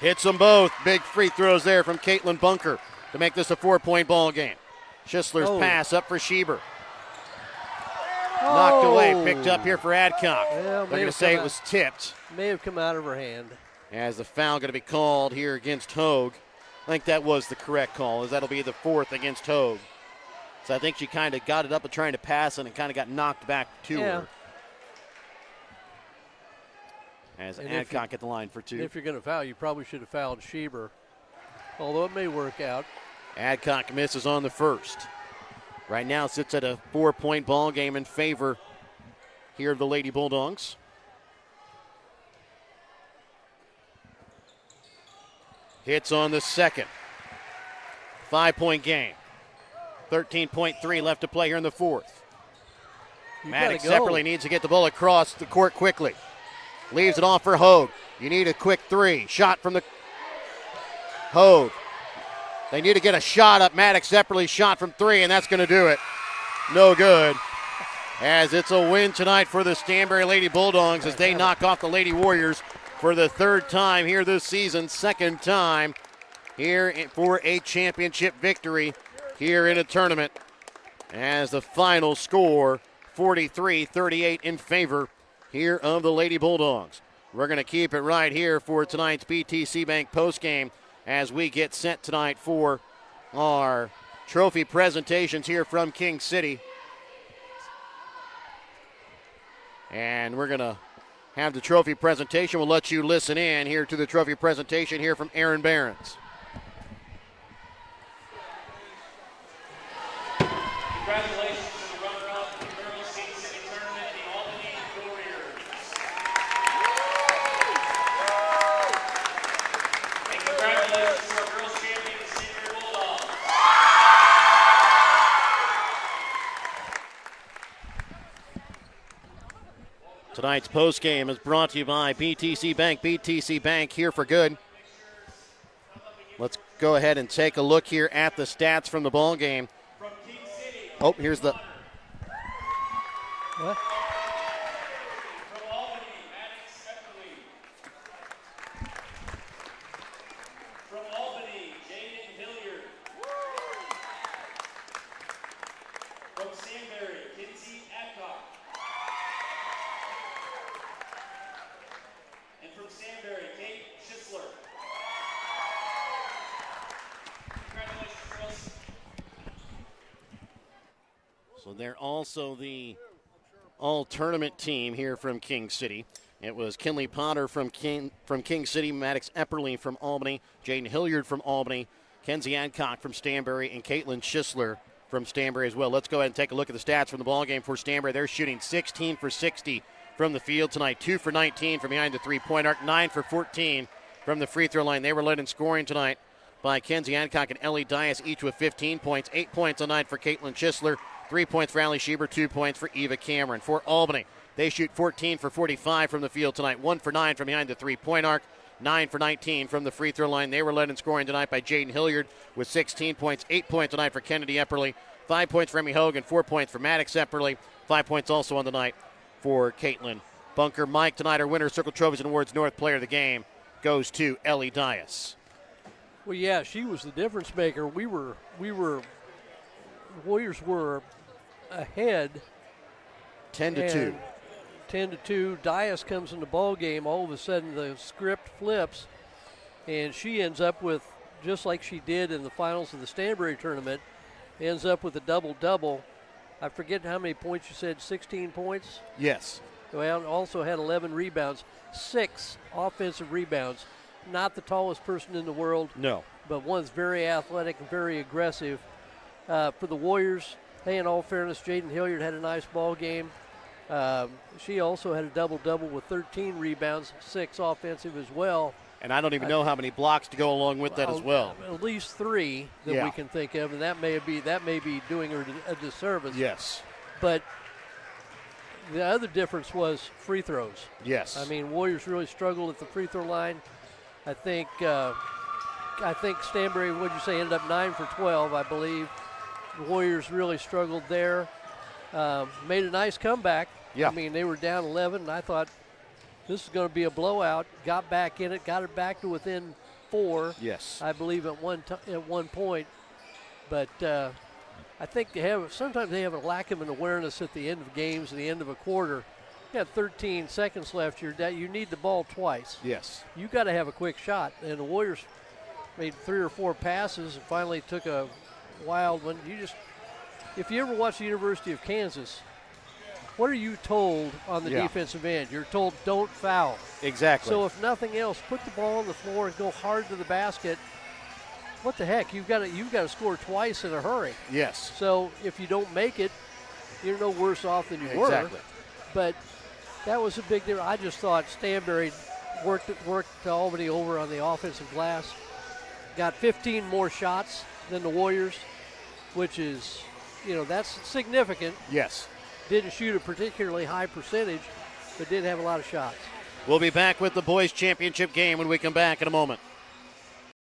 Hits them both. Big free throws there from Caitlin Bunker to make this a 4-point ball game. Schisler's pass up for Schieber. Knocked away, picked up here for Adcock. They're going to say it was tipped. May have come out of her hand. As the foul going to be called here against Hogue. I think that was the correct call, as that'll be the fourth against Hogue. So I think she kind of got it up and trying to pass, and it kind of got knocked back to her. as And Adcock at the line for 2. If you're going to foul, you probably should have fouled Schieber, although it may work out. Adcock misses on the first. Right now sits at a 4-point ball game in favor here of the Lady Bulldogs. Hits on the second. 5-point game. 13.3 left to play here in the fourth. Maddox Epperly needs to get the ball across the court quickly. Leaves it off for Hogue. You need a quick 3. Shot from the Hogue. They need to get a shot up. Maddox Epperly's shot from 3, and that's going to do it. No good. As it's a win tonight for the Stanberry Lady Bulldogs as they knock off the Lady Warriors for the 3rd time here this season, 2nd time here for a championship victory here in a tournament. As the final score, 43-38 in favor here of the Lady Bulldogs. We're going to keep it right here for tonight's BTC Bank postgame as we get set tonight for our trophy presentations here from King City. And we're going to have the trophy presentation. We'll let you listen in here to the trophy presentation here from Aaron Behrens. Congratulations to the runner-up in the Girls King City Tournament, the Albany Warriors. And congratulations to our girls champion, the Stanberry Bulldogs. Tonight's postgame is brought to you by BTC Bank. BTC Bank here for good. Let's go ahead and take a look here at the stats from the ball game. Oh, here's the. What? From Albany, Maddox Epperly. From Albany, Jaden Hilliard. From Stanberry, Kinsey Adcock. And from Stanberry, Kate Schisler. Congratulations, girls. So they're also the all-tournament team here from King City. It was Kinley Potter from King City, Maddox Epperly from Albany, Jaden Hilliard from Albany, Kenzie Adcock from Stanberry, and Caitlin Schisler from Stanberry as well. Let's go ahead and take a look at the stats from the ballgame for Stanberry. They're shooting 16 for 60 from the field tonight, 2 for 19 from behind the three-point arc, 9 for 14 from the free throw line. They were led in scoring tonight by Kenzie Adcock and Ellie Dias, each with 15 points, 8 points a night for Caitlin Schisler, 3 points for Allie Schieber, 2 points for Eva Cameron. For Albany, they shoot 14 for 45 from the field tonight, 1 for 9 from behind the three-point arc, 9 for 19 from the free throw line. They were led in scoring tonight by Jaden Hilliard with 16 points, 8 points tonight for Kennedy Epperly, 5 points for Emmy Hogan, 4 points for Maddox Epperly, 5 points also on the night for Caitlin Bunker. Mike, tonight our winner, Circle Trophies and Awards North Player of the Game, goes to Ellie Dias. Well, yeah, she was the difference maker. The Warriors were ahead 10-2. 10-2. Dias comes in the ball game. All of a sudden, the script flips, and she ends up with, just like she did in the finals of the Stanberry tournament, ends up with a double-double. I forget how many points you said, 16 points? Yes. Well, also had 11 rebounds, 6 offensive rebounds. Not the tallest person in the world. No. But one's very athletic and very aggressive. For the Warriors, hey, in all fairness, Jaden Hilliard had a nice ball game. She also had a double-double with 13 rebounds, 6 offensive as well. And I don't even know how many blocks to go along with that as well. At least 3 that we can think of, and that may be doing her a disservice. Yes. But the other difference was free throws. Yes. I mean, Warriors really struggled at the free throw line. I think Stanberry, what'd you say, ended up 9 for 12, I believe. The Warriors really struggled there. Made a nice comeback. Yeah. I mean, they were down 11, and I thought this is going to be a blowout. Got back in it, got it back to within 4. Yes. I believe at one point. But I think sometimes they have a lack of an awareness at the end of games, at the end of a quarter. You had 13 seconds left. You need the ball twice. Yes. You got to have a quick shot. And the Warriors made 3 or 4 passes and finally took a wild one. If you ever watch the University of Kansas, what are you told on the defensive end? You're told don't foul. Exactly. So if nothing else, put the ball on the floor and go hard to the basket. What the heck? You've got to score twice in a hurry. Yes. So if you don't make it, you're no worse off than you were. Exactly. But that was a big difference. I just thought Stanberry worked Albany over on the offensive glass. Got 15 more shots than the Warriors, which is, that's significant. Yes. Didn't shoot a particularly high percentage, but did have a lot of shots. We'll be back with the boys' championship game when we come back in a moment.